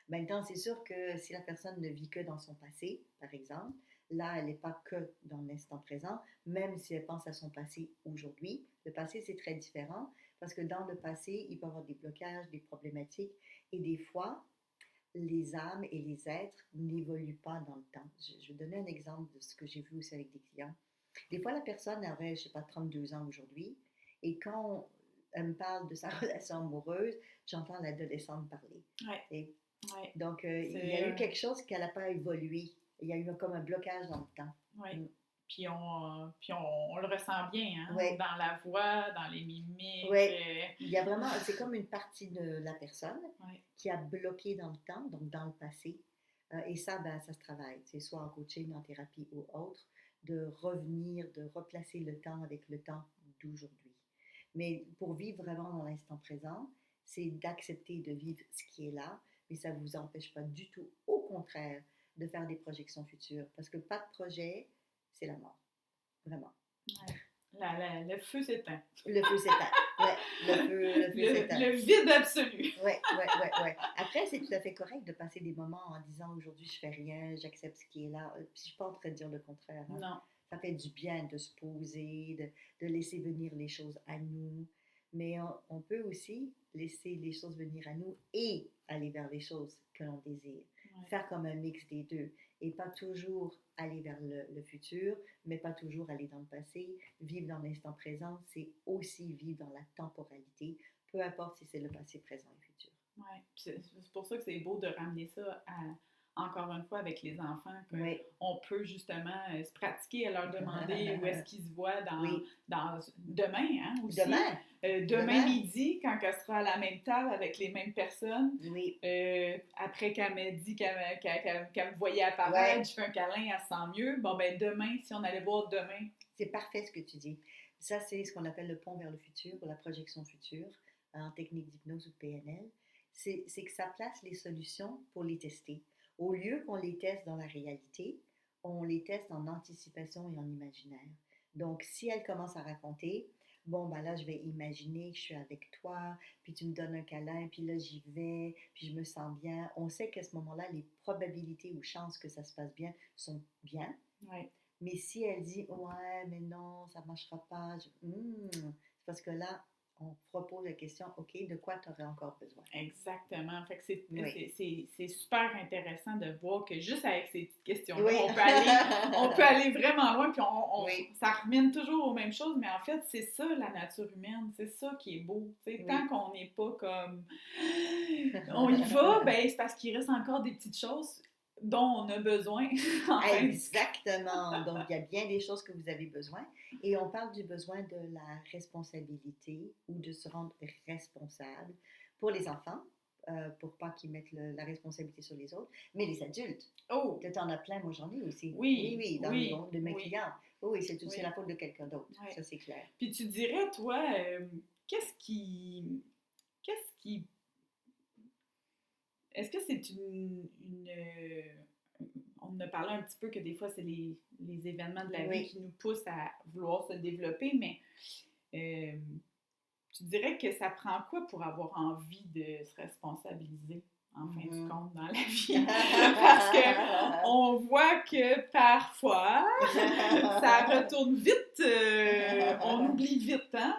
Maintenant, c'est sûr que si la personne ne vit que dans son passé, par exemple, là, elle n'est pas que dans l'instant présent, même si elle pense à son passé aujourd'hui. Le passé, c'est très différent parce que dans le passé, il peut y avoir des blocages, des problématiques et des fois, les âmes et les êtres n'évoluent pas dans le temps. Je vais donner un exemple de ce que j'ai vu aussi avec des clients. Des fois, la personne aurait, je ne sais pas, 32 ans aujourd'hui et quand elle me parle de sa relation amoureuse, j'entends l'adolescente parler. Ouais. Et Ouais. donc, il y a eu quelque chose qui n'a pas évolué. Il y a eu comme un blocage dans le temps. Ouais. Mm. Puis on le ressent bien, hein? Ouais. Dans la voix, dans les mimiques. Ouais. Il y a vraiment, c'est comme une partie de la personne Ouais. qui a bloqué dans le temps, donc dans le passé. Et ça, ben, ça se travaille, c'est soit en coaching, en thérapie ou autre, de revenir, de replacer le temps avec le temps d'aujourd'hui. Mais pour vivre vraiment dans l'instant présent, c'est d'accepter de vivre ce qui est là, mais ça ne vous empêche pas du tout, au contraire, de faire des projections futures. Parce que pas de projet, c'est la mort. Vraiment. Ouais. Le feu s'éteint. Le feu s'éteint. Ouais, le feu s'éteint. Le vide absolu. Ouais. Après, c'est tout à fait correct de passer des moments en disant aujourd'hui je fais rien, j'accepte ce qui est là. Puis je suis pas en train de dire le contraire. Hein. Non. Ça fait du bien de se poser, de laisser venir les choses à nous. Mais on peut aussi laisser les choses venir à nous et aller vers les choses que l'on désire. Ouais. Faire comme un mix des deux. Et pas toujours aller vers le futur, mais pas toujours aller dans le passé. Vivre dans l'instant présent, c'est aussi vivre dans la temporalité, peu importe si c'est le passé, présent et futur. Ouais. C'est pour ça que c'est beau de ramener ça encore une fois avec les enfants, Oui. qu'on peut justement se pratiquer à leur demander où est-ce qu'ils se voient Oui. dans demain, hein, aussi. Demain. Demain midi, quand elle sera à la même table avec les mêmes personnes, Oui. après qu'elle m'a dit qu'elle me voyait apparaître, Ouais. je fais un câlin, elle se sent mieux. Bon, ben demain, si on allait voir demain. C'est parfait ce que tu dis. Ça, c'est ce qu'on appelle le pont vers le futur ou la projection future en technique d'hypnose ou de PNL. C'est que ça place les solutions pour les tester. Au lieu qu'on les teste dans la réalité, on les teste en anticipation et en imaginaire. Donc, si elle commence à raconter, bon, ben là, je vais imaginer que je suis avec toi, puis tu me donnes un câlin, puis là, j'y vais, puis je me sens bien. On sait qu'à ce moment-là, les probabilités ou chances que ça se passe bien sont bien. Ouais. Mais si elle dit « Ouais, mais non, ça ne marchera pas », c'est parce que là, on repose la question, OK, de quoi tu aurais encore besoin? Exactement. Fait que Oui. c'est super intéressant de voir que juste avec ces petites questions-là, Oui. on peut aller vraiment loin, puis Oui. ça ramène toujours aux mêmes choses, mais en fait, c'est ça la nature humaine, c'est ça qui est beau. Tu sais, Oui. tant qu'on n'est pas comme on y va, ben c'est parce qu'il reste encore des petites choses dont on a besoin en fin de Exactement. Donc, il y a bien des choses que vous avez besoin. Et on parle du besoin de la responsabilité ou de se rendre responsable pour les enfants, pour pas qu'ils mettent la responsabilité sur les autres, mais les adultes. Oh! Tu en as plein, moi j'en ai aussi. Oui, Oui, dans oui, de mes oui, clients. Oui, c'est oui. la faute de quelqu'un d'autre. Ouais. Ça, c'est clair. Puis tu dirais, toi, qu'est-ce qui. Qu'est-ce qui. Est-ce que c'est on en a parlé un petit peu que des fois, c'est les événements de la vie Oui. qui nous poussent à vouloir se développer, mais euh, tu dirais que ça prend quoi pour avoir envie de se responsabiliser, en fin du compte, dans la vie? Parce qu'on voit que parfois, ça retourne vite, on oublie vite, hein?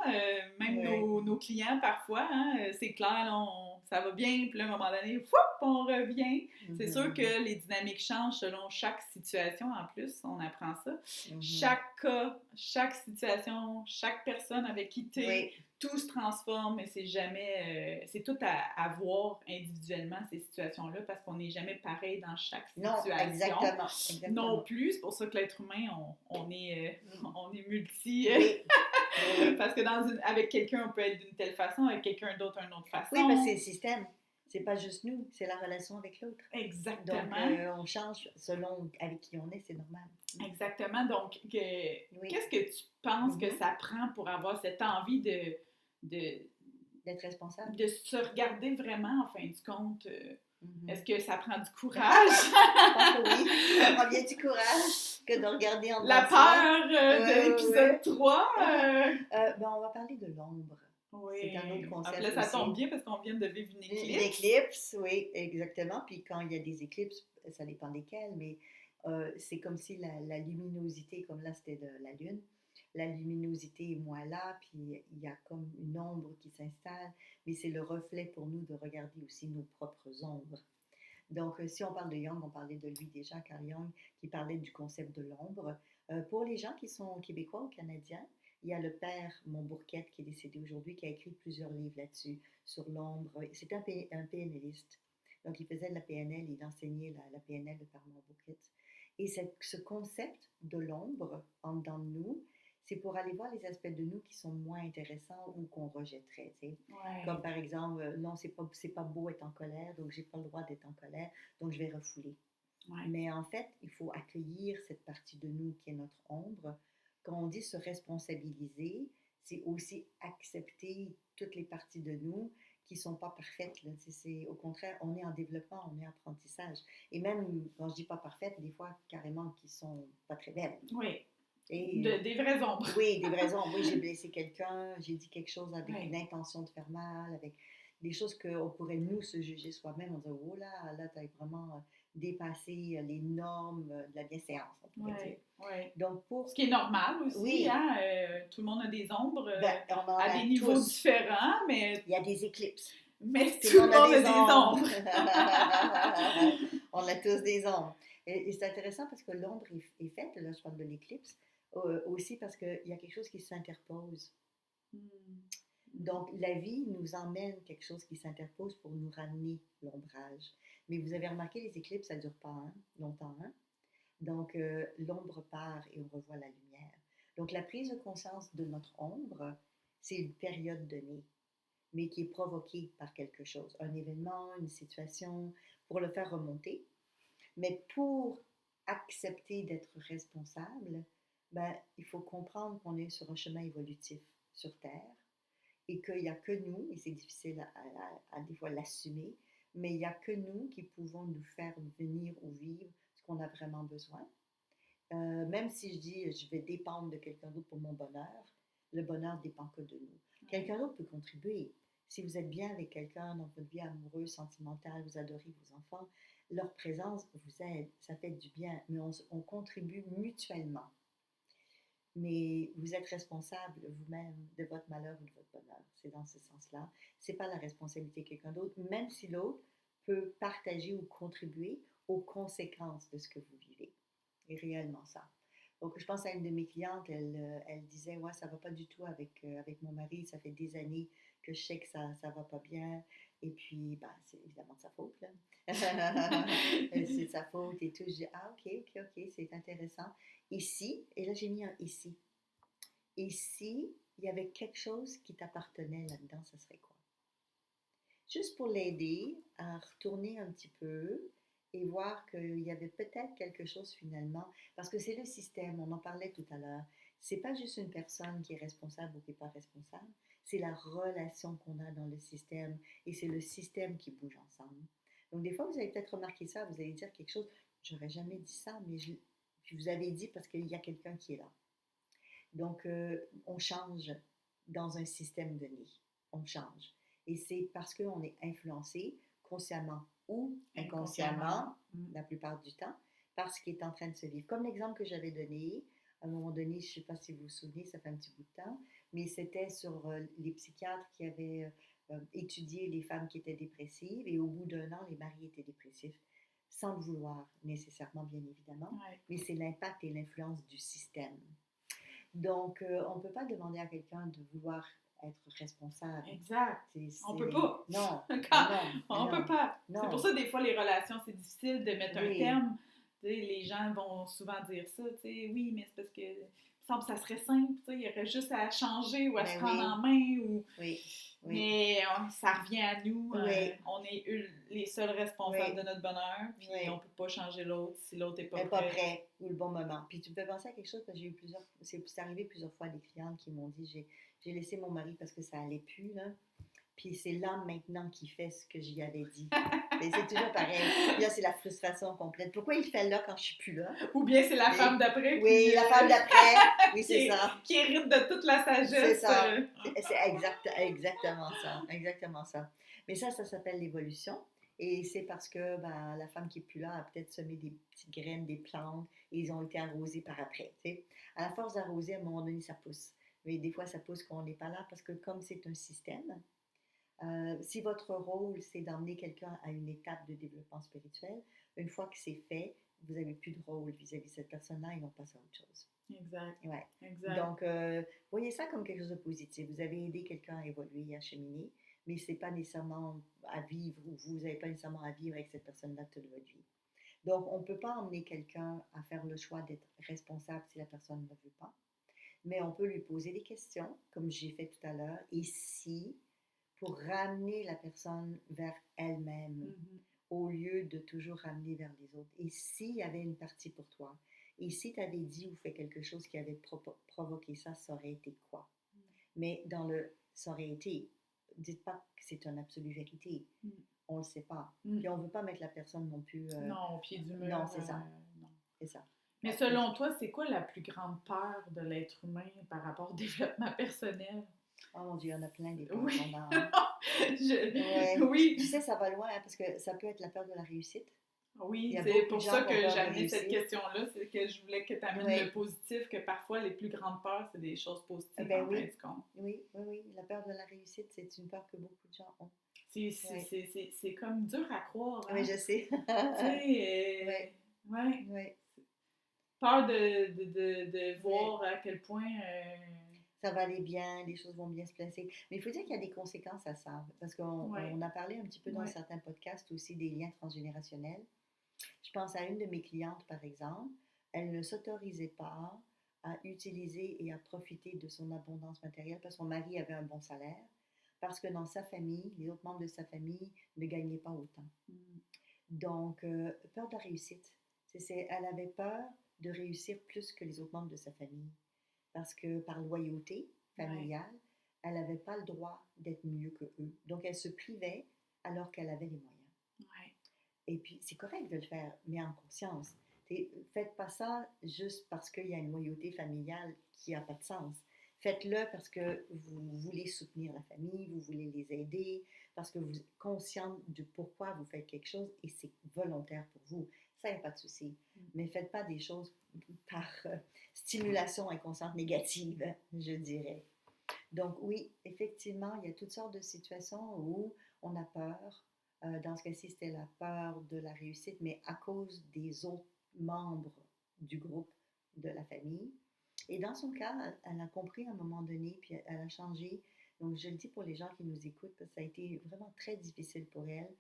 Même Oui. nos clients, parfois, hein, c'est clair, là, ça va bien, puis là, à un moment donné, foup, on revient. C'est sûr que les dynamiques changent selon chaque situation, en plus, on apprend ça. Chaque cas, chaque situation, chaque personne avec qui tu es, Oui. tout se transforme, mais c'est jamais, c'est tout à voir individuellement, ces situations-là, parce qu'on n'est jamais pareil dans chaque Non, situation. exactement. Non plus, c'est pour ça que l'être humain, on est multi. Oui. Oui. Parce que avec quelqu'un, on peut être d'une telle façon, avec quelqu'un d'autre, d'une autre façon. Oui, parce que c'est le système. C'est pas juste nous, c'est la relation avec l'autre. Exactement. Donc, on change selon avec qui on est, c'est normal. Exactement. Donc, Oui. qu'est-ce que tu penses que ça prend pour avoir cette envie d'être responsable? De se regarder vraiment, en fin du compte? Est-ce que ça prend du courage? Je pense que oui. Ça prend bien du courage que de regarder en La peur de l'épisode 3. On va parler de l'ombre. Oui. C'est un autre concept. Là, ça tombe bien parce qu'on vient de vivre une éclipse. Une éclipse, oui, exactement. Puis quand il y a des éclipses, ça dépend desquelles, mais c'est comme si la luminosité, comme là c'était de la lune, la luminosité est moins là, puis il y a comme une ombre qui s'installe, mais c'est le reflet pour nous de regarder aussi nos propres ombres. Donc, si on parle de Jung, on parlait de lui déjà, Carl Jung, qui parlait du concept de l'ombre. Pour les gens qui sont québécois ou canadiens, il y a le père Montbourquette qui est décédé aujourd'hui, qui a écrit plusieurs livres là-dessus, sur l'ombre. C'était un PNListe. Donc, il faisait de la PNL, il enseignait la PNL, le père Montbourquette. Et ce concept de l'ombre en dedans de nous, c'est pour aller voir les aspects de nous qui sont moins intéressants ou qu'on rejetterait. Ouais. Comme par exemple, non, c'est pas beau être en colère, donc j'ai pas le droit d'être en colère, donc je vais refouler. Ouais. Mais en fait, il faut accueillir cette partie de nous qui est notre ombre. Quand on dit se responsabiliser, c'est aussi accepter toutes les parties de nous qui ne sont pas parfaites. Là. Au contraire, on est en développement, on est en apprentissage. Et même quand je dis pas parfaites, des fois carrément qui sont pas très belles. Oui. Des vraies ombres. Oui, des vraies ombres. Oui, j'ai blessé quelqu'un, j'ai dit quelque chose avec une intention de faire mal, avec des choses qu'on pourrait nous se juger soi-même. On dit, oh là, tu as vraiment dépassé les normes de la bienséance. Oui. Donc, ce qui est normal aussi, hein? Tout le monde a des ombres à des niveaux différents, mais... Il y a des éclipses. Mais tout le monde a des ombres. On a tous des ombres. Et c'est intéressant parce que l'ombre est faite, là je parle de l'éclipse, aussi parce qu'il y a quelque chose qui s'interpose. Donc, la vie nous emmène quelque chose qui s'interpose pour nous ramener l'ombrage. Mais vous avez remarqué, les éclipses, ça ne dure pas longtemps. Hein? Donc, l'ombre part et on revoit la lumière. Donc, la prise de conscience de notre ombre, c'est une période donnée, mais qui est provoquée par quelque chose, un événement, une situation, pour le faire remonter. Mais pour accepter d'être responsable, il faut comprendre qu'on est sur un chemin évolutif sur Terre et qu'il n'y a que nous, et c'est difficile à des fois l'assumer, mais il n'y a que nous qui pouvons nous faire venir ou vivre ce qu'on a vraiment besoin. Même si je dis je vais dépendre de quelqu'un d'autre pour mon bonheur, le bonheur ne dépend que de nous. Quelqu'un d'autre peut contribuer. Si vous êtes bien avec quelqu'un dans votre vie amoureuse, sentimentale, vous adorez vos enfants, leur présence vous aide, ça fait du bien, mais on contribue mutuellement. mais vous êtes responsable vous-même de votre malheur ou de votre bonheur. C'est dans ce sens-là. C'est pas la responsabilité de quelqu'un d'autre, même si l'autre peut partager ou contribuer aux conséquences de ce que vous vivez. Et réellement ça. Donc, je pense à une de mes clientes, elle disait, ouais, ça va pas du tout avec mon mari, ça fait des années que je sais que ça va pas bien, et puis, ben, c'est évidemment de sa faute, là. C'est de sa faute et tout. Je dis, ah, ok, c'est intéressant. Ici, et là j'ai mis un ici. Et si il y avait quelque chose qui t'appartenait là-dedans, ça serait quoi? Juste pour l'aider à retourner un petit peu et voir qu'il y avait peut-être quelque chose finalement, parce que c'est le système, on en parlait tout à l'heure. C'est pas juste une personne qui est responsable ou qui n'est pas responsable, c'est la relation qu'on a dans le système et c'est le système qui bouge ensemble. Donc des fois, vous avez peut-être remarqué ça, vous allez dire quelque chose, j'aurais jamais dit ça, mais puis vous avez dit parce qu'il y a quelqu'un qui est là. Donc, on change dans un système donné. On change. Et c'est parce qu'on est influencé, consciemment ou inconsciemment, la plupart du temps, par ce qui est en train de se vivre. Comme l'exemple que j'avais donné, à un moment donné, je ne sais pas si vous vous souvenez, ça fait un petit bout de temps, mais c'était sur les psychiatres qui avaient étudié les femmes qui étaient dépressives et au bout d'un an, les maris étaient dépressifs, sans le vouloir nécessairement, bien évidemment, Ouais. mais c'est l'impact et l'influence du système. Donc, on ne peut pas demander à quelqu'un de vouloir être responsable. Exact. C'est... On peut pas. Non, On peut non, pas. C'est pour non. ça, des fois, les relations, c'est difficile de mettre un Oui, terme. Tu sais, les gens vont souvent dire ça. Tu sais, oui, mais c'est parce que il me semble que ça serait simple. Tu sais, il y aurait juste à changer ou à se ben prendre oui, en main. Ou... oui, oui, Mais ça revient à nous. oui, On est les seuls responsables oui, de notre bonheur. Puis on oui. peut pas changer l'autre si l'autre n'est pas Elle n'est pas prêt. prêt ou le bon moment. Puis tu peux penser à quelque chose, parce que j'ai eu plusieurs, c'est arrivé plusieurs fois des clientes qui m'ont dit, j'ai laissé mon mari parce que ça allait plus, là. Puis c'est l'homme maintenant qui fait ce que j'y avais dit. Mais c'est toujours pareil. Puis là, c'est la frustration complète. Pourquoi il fait là quand je suis plus là? Ou bien c'est la Et, femme d'après oui, qui, la femme d'après. Oui, c'est qui, ça. qui hérite de toute la C'est sagesse. ça. C'est exactement ça. Exactement ça. Mais ça s'appelle l'évolution. Et c'est parce que ben, la femme qui n'est plus là a peut-être semé des petites graines, des plantes, et ils ont été arrosés par après. T'sais. À la force d'arroser, à un moment donné, ça pousse. Mais des fois, ça pousse quand on n'est pas là, parce que comme c'est un système, si votre rôle, c'est d'emmener quelqu'un à une étape de développement spirituel, une fois que c'est fait, vous n'avez plus de rôle vis-à-vis de cette personne-là et non passe à autre chose. Exact. Ouais. Exact. Donc, voyez ça comme quelque chose de positif. Vous avez aidé quelqu'un à évoluer et à cheminer, mais ce n'est pas nécessairement à vivre, ou vous n'avez pas nécessairement à vivre avec cette personne-là toute votre vie. Donc, on ne peut pas emmener quelqu'un à faire le choix d'être responsable si la personne ne veut pas, mais on peut lui poser des questions, comme j'ai fait tout à l'heure, et si, pour ramener la personne vers elle-même, Mm-hmm. au lieu de toujours ramener vers les autres. Et s'il y avait une partie pour toi, et si tu avais dit ou fait quelque chose qui avait provoqué ça, ça aurait été quoi? Mais dans le ça aurait été, dites pas que c'est une absolue vérité. On le sait pas. Puis on veut pas mettre la personne non plus. Non, au pied du mur. Non, c'est ça. Non. C'est ça. Mais selon toi, c'est quoi la plus grande peur de l'être humain par rapport au développement personnel? Oh mon Dieu, il y en a plein des peurs Oui. qu'on a. Hein. Ouais. Oui. Tu sais, ça va loin, hein, parce que ça peut être la peur de la réussite. Oui, c'est pour ça que j'ai amené cette question-là, c'est que je voulais que tu amènes le positif, que parfois les plus grandes peurs, c'est des choses positives en fin de compte. Oui. La peur de la réussite, c'est une peur que beaucoup de gens ont. C'est comme dur à croire. Hein? Oui, je sais. Tu sais, ouais. Peur de voir à quel point... ça va aller bien, les choses vont bien se placer. Mais il faut dire qu'il y a des conséquences à ça, parce qu'on a parlé un petit peu dans certains podcasts aussi des liens transgénérationnels. Je pense à une de mes clientes, par exemple, elle ne s'autorisait pas à utiliser et à profiter de son abondance matérielle parce que son mari avait un bon salaire, parce que dans sa famille, les autres membres de sa famille ne gagnaient pas autant. Donc, peur de la réussite. Elle avait peur de réussir plus que les autres membres de sa famille. Parce que par loyauté familiale, elle n'avait pas le droit d'être mieux que eux. Donc, elle se privait alors qu'elle avait les moyens. Et puis, c'est correct de le faire, mais en conscience. Faites pas ça juste parce qu'il y a une loyauté familiale qui n'a pas de sens. Faites-le parce que vous voulez soutenir la famille, vous voulez les aider, parce que vous êtes conscient de pourquoi vous faites quelque chose et c'est volontaire pour vous. ça, il n'y a pas de souci. Mais faites pas des choses par stimulation inconsciente négative, je dirais. Donc oui, effectivement, il y a toutes sortes de situations où on a peur. Dans ce cas-ci, c'était la peur de la réussite, mais à cause des autres membres du groupe, de la famille. Et dans son cas, elle a compris à un moment donné, puis elle a changé. Donc, je le dis pour les gens qui nous écoutent, parce que ça a été vraiment très difficile pour elle.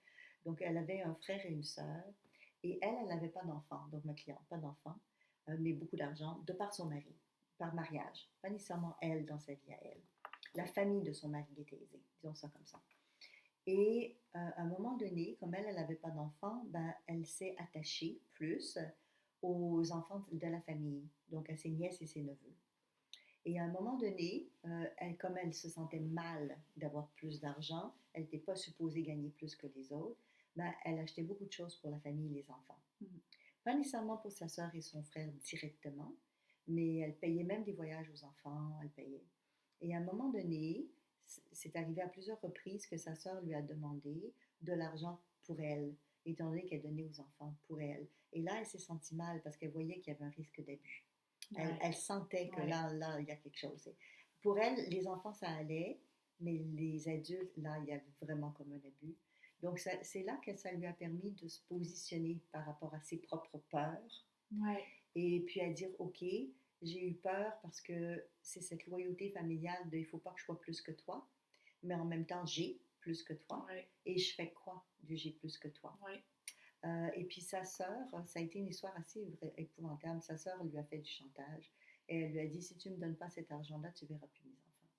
Donc, elle avait un frère et une sœur, et elle n'avait pas d'enfant, donc ma cliente, pas d'enfant, mais beaucoup d'argent, de par son mari, par mariage. Pas nécessairement elle dans sa vie à elle. La famille de son mari était aisée, disons ça comme ça. Et à un moment donné, comme elle n'avait pas d'enfant, ben, elle s'est attachée plus aux enfants de la famille, donc à ses nièces et ses neveux. Et à un moment donné, comme elle se sentait mal d'avoir plus d'argent, elle n'était pas supposée gagner plus que les autres, ben, elle achetait beaucoup de choses pour la famille et les enfants. Pas nécessairement pour sa sœur et son frère directement, mais elle payait même des voyages aux enfants, elle payait. Et à un moment donné, c'est arrivé à plusieurs reprises que sa sœur lui a demandé de l'argent pour elle, étant donné qu'elle donnait aux enfants pour elle. Et là, elle s'est sentie mal parce qu'elle voyait qu'il y avait un risque d'abus. Elle sentait que là, il y a quelque chose. Pour elle, les enfants, ça allait, mais les adultes, là, il y avait vraiment comme un abus. Donc, c'est là que ça lui a permis de se positionner par rapport à ses propres peurs. Et puis à dire, OK, j'ai eu peur parce que c'est cette loyauté familiale de il ne faut pas que je sois plus que toi, mais en même temps, j'ai plus que toi. Et je fais quoi du j'ai plus que toi? Et puis sa sœur, ça a été une histoire assez épouvantable. Sa sœur lui a fait du chantage et elle lui a dit, si tu ne me donnes pas cet argent-là, tu ne verras plus mes enfants.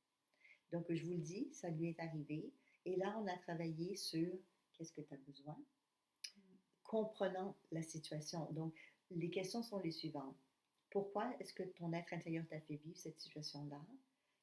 Donc je vous le dis, ça lui est arrivé. Et là, on a travaillé sur qu'est-ce que tu as besoin, comprenant la situation. Donc les questions sont les suivantes. Pourquoi est-ce que ton être intérieur t'a fait vivre cette situation-là?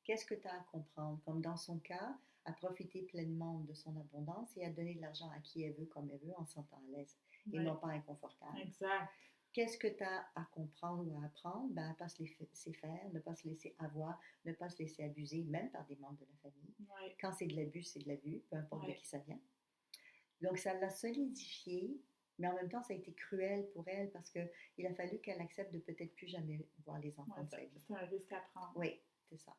Qu'est-ce que tu as à comprendre? Comme dans son cas, à profiter pleinement de son abondance et à donner de l'argent à qui elle veut, comme elle veut, en se sentant à l'aise et non pas inconfortable. Exact. Qu'est-ce que tu as à comprendre ou à apprendre? Ben, à ne pas se laisser faire, ne pas se laisser avoir, ne pas se laisser abuser, même par des membres de la famille. Quand c'est de l'abus, c'est de l'abus, peu importe de qui ça vient. Donc, ça l'a solidifié, mais en même temps, ça a été cruel pour elle parce qu'il a fallu qu'elle accepte de peut-être plus jamais voir les enfants de sa vie. C'est un risque à prendre. Oui, c'est ça.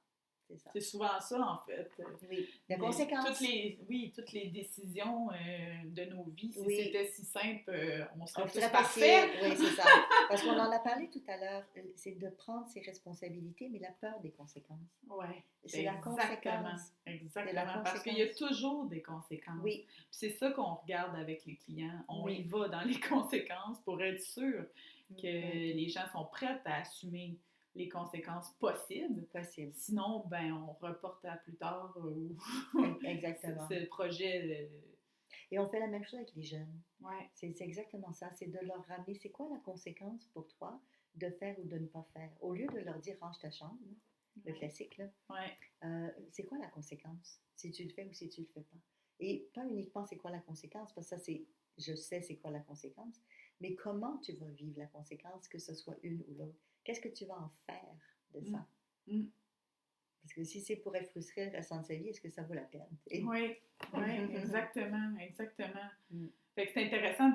C'est souvent ça, en fait. Oui, la conséquence. Toutes les décisions de nos vies, si c'était si simple, on serait tous parfaits. Oui, c'est ça. Parce qu'on en a parlé tout à l'heure, c'est de prendre ses responsabilités, mais la peur des conséquences. Oui, c'est la conséquence. Exactement, parce qu'il y a toujours des conséquences. Oui. Puis c'est ça qu'on regarde avec les clients. On y va dans les conséquences pour être sûr que les gens sont prêts à assumer les conséquences possibles. Sinon, ben, on reporte à plus tard. Exactement. C'est le projet. Et on fait la même chose avec les jeunes. Ouais. C'est exactement ça. C'est de leur ramener, c'est quoi la conséquence pour toi de faire ou de ne pas faire? Au lieu de leur dire, range ta chambre, le classique, là. C'est quoi la conséquence? Si tu le fais ou si tu le fais pas? Et pas uniquement c'est quoi la conséquence, parce que ça, je sais c'est quoi la conséquence, mais comment tu vas vivre la conséquence, que ce soit une ou l'autre? Qu'est-ce que tu vas en faire de ça? Parce que si c'est pour être frustré le restant de sa vie, est-ce que ça vaut la peine? Oui, exactement. Fait que c'est intéressant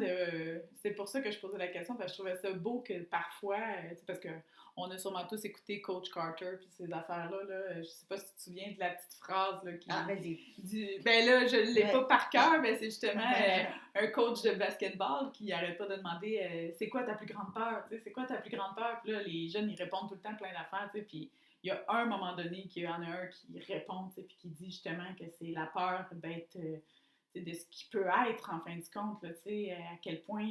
c'est pour ça que je posais la question, parce que je trouvais ça beau que parfois, parce qu'on a sûrement tous écouté Coach Carter puis ces affaires-là, je sais pas si tu te souviens de la petite phrase là, qui... vas-y. Ben là, je l'ai pas par cœur, mais c'est justement un coach de basketball qui arrête pas de demander c'est quoi ta plus grande peur? C'est quoi ta plus grande peur? Puis là, les jeunes, ils répondent tout le temps plein d'affaires, puis il y a un moment donné qu'il y en a un qui répond, puis qui dit justement que c'est la peur d'être... de ce qui peut être, en fin de compte, là, à quel point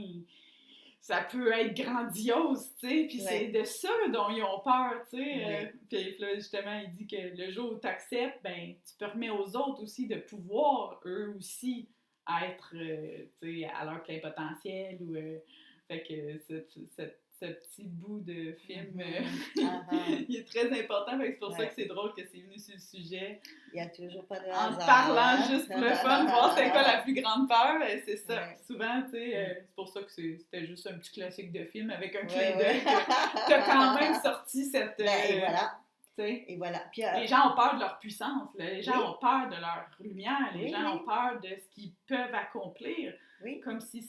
ça peut être grandiose, puis c'est de ça dont ils ont peur, puis là, justement, il dit que le jour où tu acceptes, ben, tu permets aux autres aussi de pouvoir, eux aussi, être, à leur plein potentiel, ou, fait que ce petit bout de film, il est très important, c'est pour ça que c'est drôle que c'est venu sur le sujet. Il n'y a toujours pas de hasard. En parlant juste pour le fun, voir c'est quoi la plus grande peur, c'est ça. Souvent, c'est pour ça que c'était juste un petit classique de film avec un clin d'œil que t'as quand même sorti cette... et voilà. Et voilà. Puis, les gens ont peur de leur puissance, les gens ont peur de leur lumière, les gens ont peur de ce qu'ils peuvent accomplir, comme si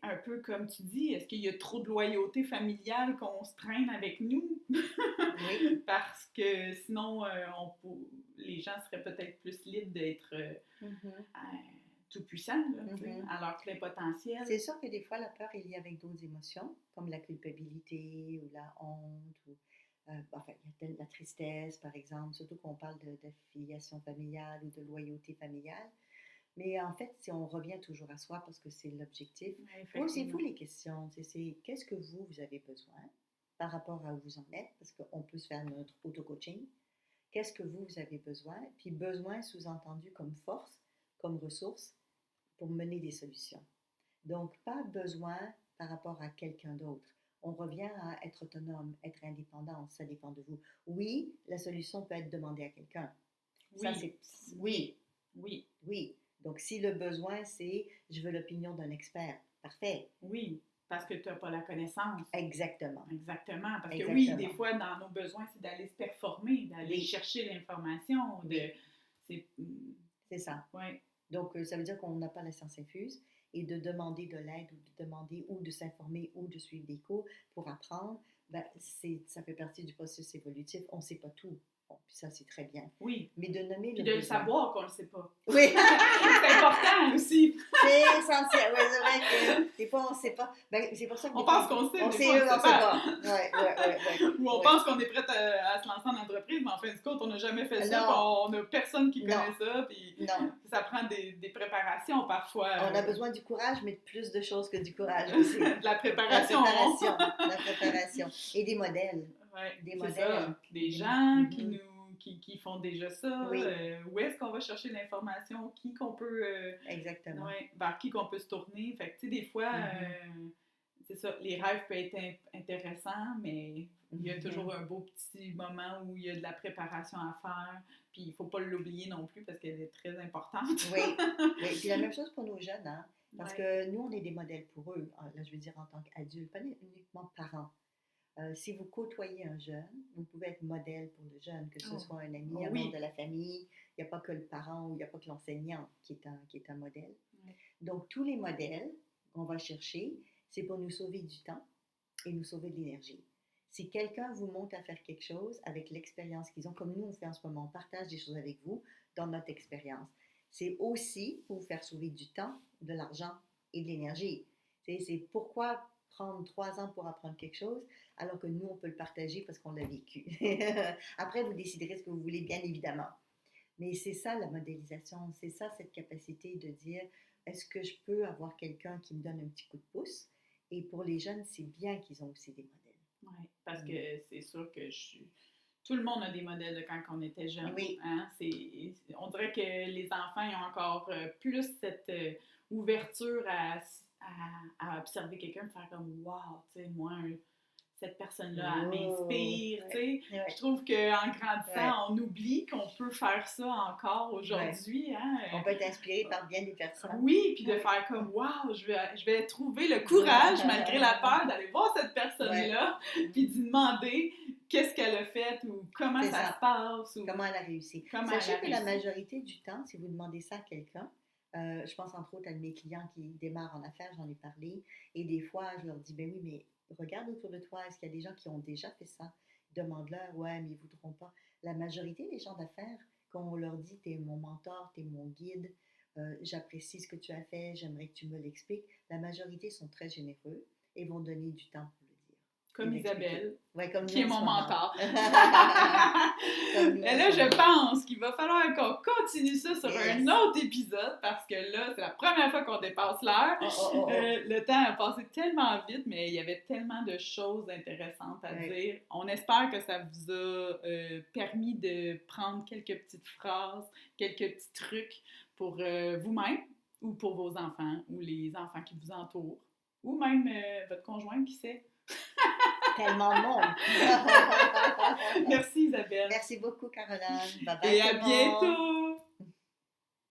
un peu comme tu dis, est-ce qu'il y a trop de loyauté familiale qu'on se traîne avec nous? Oui. Parce que sinon, les gens seraient peut-être plus libres d'être tout puissants, là, alors plein potentiel. C'est sûr que des fois, la peur est liée avec d'autres émotions, comme la culpabilité ou la honte, ou enfin, il y a la tristesse, par exemple, surtout qu'on parle d'affiliation familiale ou de loyauté familiale. Mais en fait, si on revient toujours à soi, parce que c'est l'objectif, posez-vous les questions. C'est qu'est-ce que vous avez besoin par rapport à où vous en êtes, parce qu'on peut se faire notre auto-coaching. Qu'est-ce que vous avez besoin? Puis besoin sous-entendu comme force, comme ressource pour mener des solutions. Donc, pas besoin par rapport à quelqu'un d'autre. On revient à être autonome, être indépendant, ça dépend de vous. Oui, la solution peut être demandée à quelqu'un. Oui. Ça, c'est... Oui. Oui. Oui. Donc, si le besoin, c'est « je veux l'opinion d'un expert », parfait. Oui, parce que tu n'as pas la connaissance. Exactement. Exactement. Parce que oui, des fois, dans nos besoins, c'est d'aller se performer, d'aller chercher l'information. C'est ça. Oui. Donc, ça veut dire qu'on n'a pas la science infuse et de demander de l'aide ou de demander ou de s'informer ou de suivre des cours pour apprendre, ben, ça fait partie du processus évolutif. On ne sait pas tout. Bon, puis ça, c'est très bien. Oui. Mais de nommer puis de le savoir qu'on ne le sait pas. Oui. C'est important aussi. C'est essentiel. Oui, c'est vrai que des fois, on ne sait pas. Ben, c'est pour ça que on pense qu'on sait, on des sait, fois, on ne sait pas. Ouais. Ou on pense qu'on est prête à se lancer en entreprise, mais en fin de compte, on n'a jamais fait ça. On n'a personne qui connaît ça. Puis ça prend des préparations parfois. On a besoin du courage, mais de plus de choses que du courage aussi. De la préparation. La préparation. Et des modèles. Des modèles. Ça. Des gens qui font déjà ça. Oui. Où est-ce qu'on va chercher l'information? Qui qu'on peut... Exactement. Vers qui qu'on peut se tourner. Fait que, tu sais, des fois, c'est ça, les rêves peuvent être intéressants, mais il y a toujours un beau petit moment où il y a de la préparation à faire. Puis il ne faut pas l'oublier non plus parce qu'elle est très importante. Oui. Puis la même chose pour nos jeunes, hein? Parce que nous, on est des modèles pour eux. Là, je veux dire en tant qu'adultes, pas uniquement parents. Si vous côtoyez un jeune, vous pouvez être modèle pour le jeune, que ce soit un ami, un membre de la famille. Il n'y a pas que le parent ou il n'y a pas que l'enseignant qui est un modèle. Donc, tous les modèles qu'on va chercher, c'est pour nous sauver du temps et nous sauver de l'énergie. Si quelqu'un vous montre à faire quelque chose avec l'expérience qu'ils ont, comme nous on fait en ce moment, on partage des choses avec vous dans notre expérience. C'est aussi pour vous faire sauver du temps, de l'argent et de l'énergie. C'est pourquoi prendre 3 ans pour apprendre quelque chose, alors que nous, on peut le partager parce qu'on l'a vécu. Après, vous déciderez ce que vous voulez, bien évidemment. Mais c'est ça la modélisation, c'est ça cette capacité de dire, est-ce que je peux avoir quelqu'un qui me donne un petit coup de pouce? Et pour les jeunes, c'est bien qu'ils ont aussi des modèles. Oui, parce que c'est sûr que tout le monde a des modèles de quand on était jeune. Oui. Hein? On dirait que les enfants ils ont encore plus cette ouverture à observer quelqu'un, faire comme « wow, tu sais, moi, cette personne-là, elle m'inspire. » Je trouve qu'en grandissant, on oublie qu'on peut faire ça encore aujourd'hui. Hein? On peut être inspiré par bien des personnes. Oui, puis de faire comme « wow, je vais trouver le courage, malgré la peur, d'aller voir cette personne-là, puis d'y demander qu'est-ce qu'elle a fait ou comment ça se passe. » Ou comment elle a réussi. Sachez que la majorité du temps, si vous demandez ça à quelqu'un, je pense entre autres à mes clients qui démarrent en affaires, j'en ai parlé, et des fois, je leur dis, ben oui, mais regarde autour de toi, est-ce qu'il y a des gens qui ont déjà fait ça? Demande-leur, ouais, mais ils ne voudront pas. La majorité des gens d'affaires, quand on leur dit, t'es mon mentor, t'es mon guide, j'apprécie ce que tu as fait, j'aimerais que tu me l'expliques, la majorité sont très généreux et vont donner du temps pour le dire. Comme Isabelle, comme qui est mon mentor. Et là, je pense qu'il va falloir qu'on continue ça sur un autre épisode parce que là, c'est la première fois qu'on dépasse l'heure. Le temps a passé tellement vite, mais il y avait tellement de choses intéressantes à dire. On espère que ça vous a permis de prendre quelques petites phrases, quelques petits trucs pour vous-même ou pour vos enfants ou les enfants qui vous entourent ou même votre conjoint, qui sait. Tellement de monde. Merci Isabelle. Merci beaucoup Caroline. Bye bye. Et à bientôt.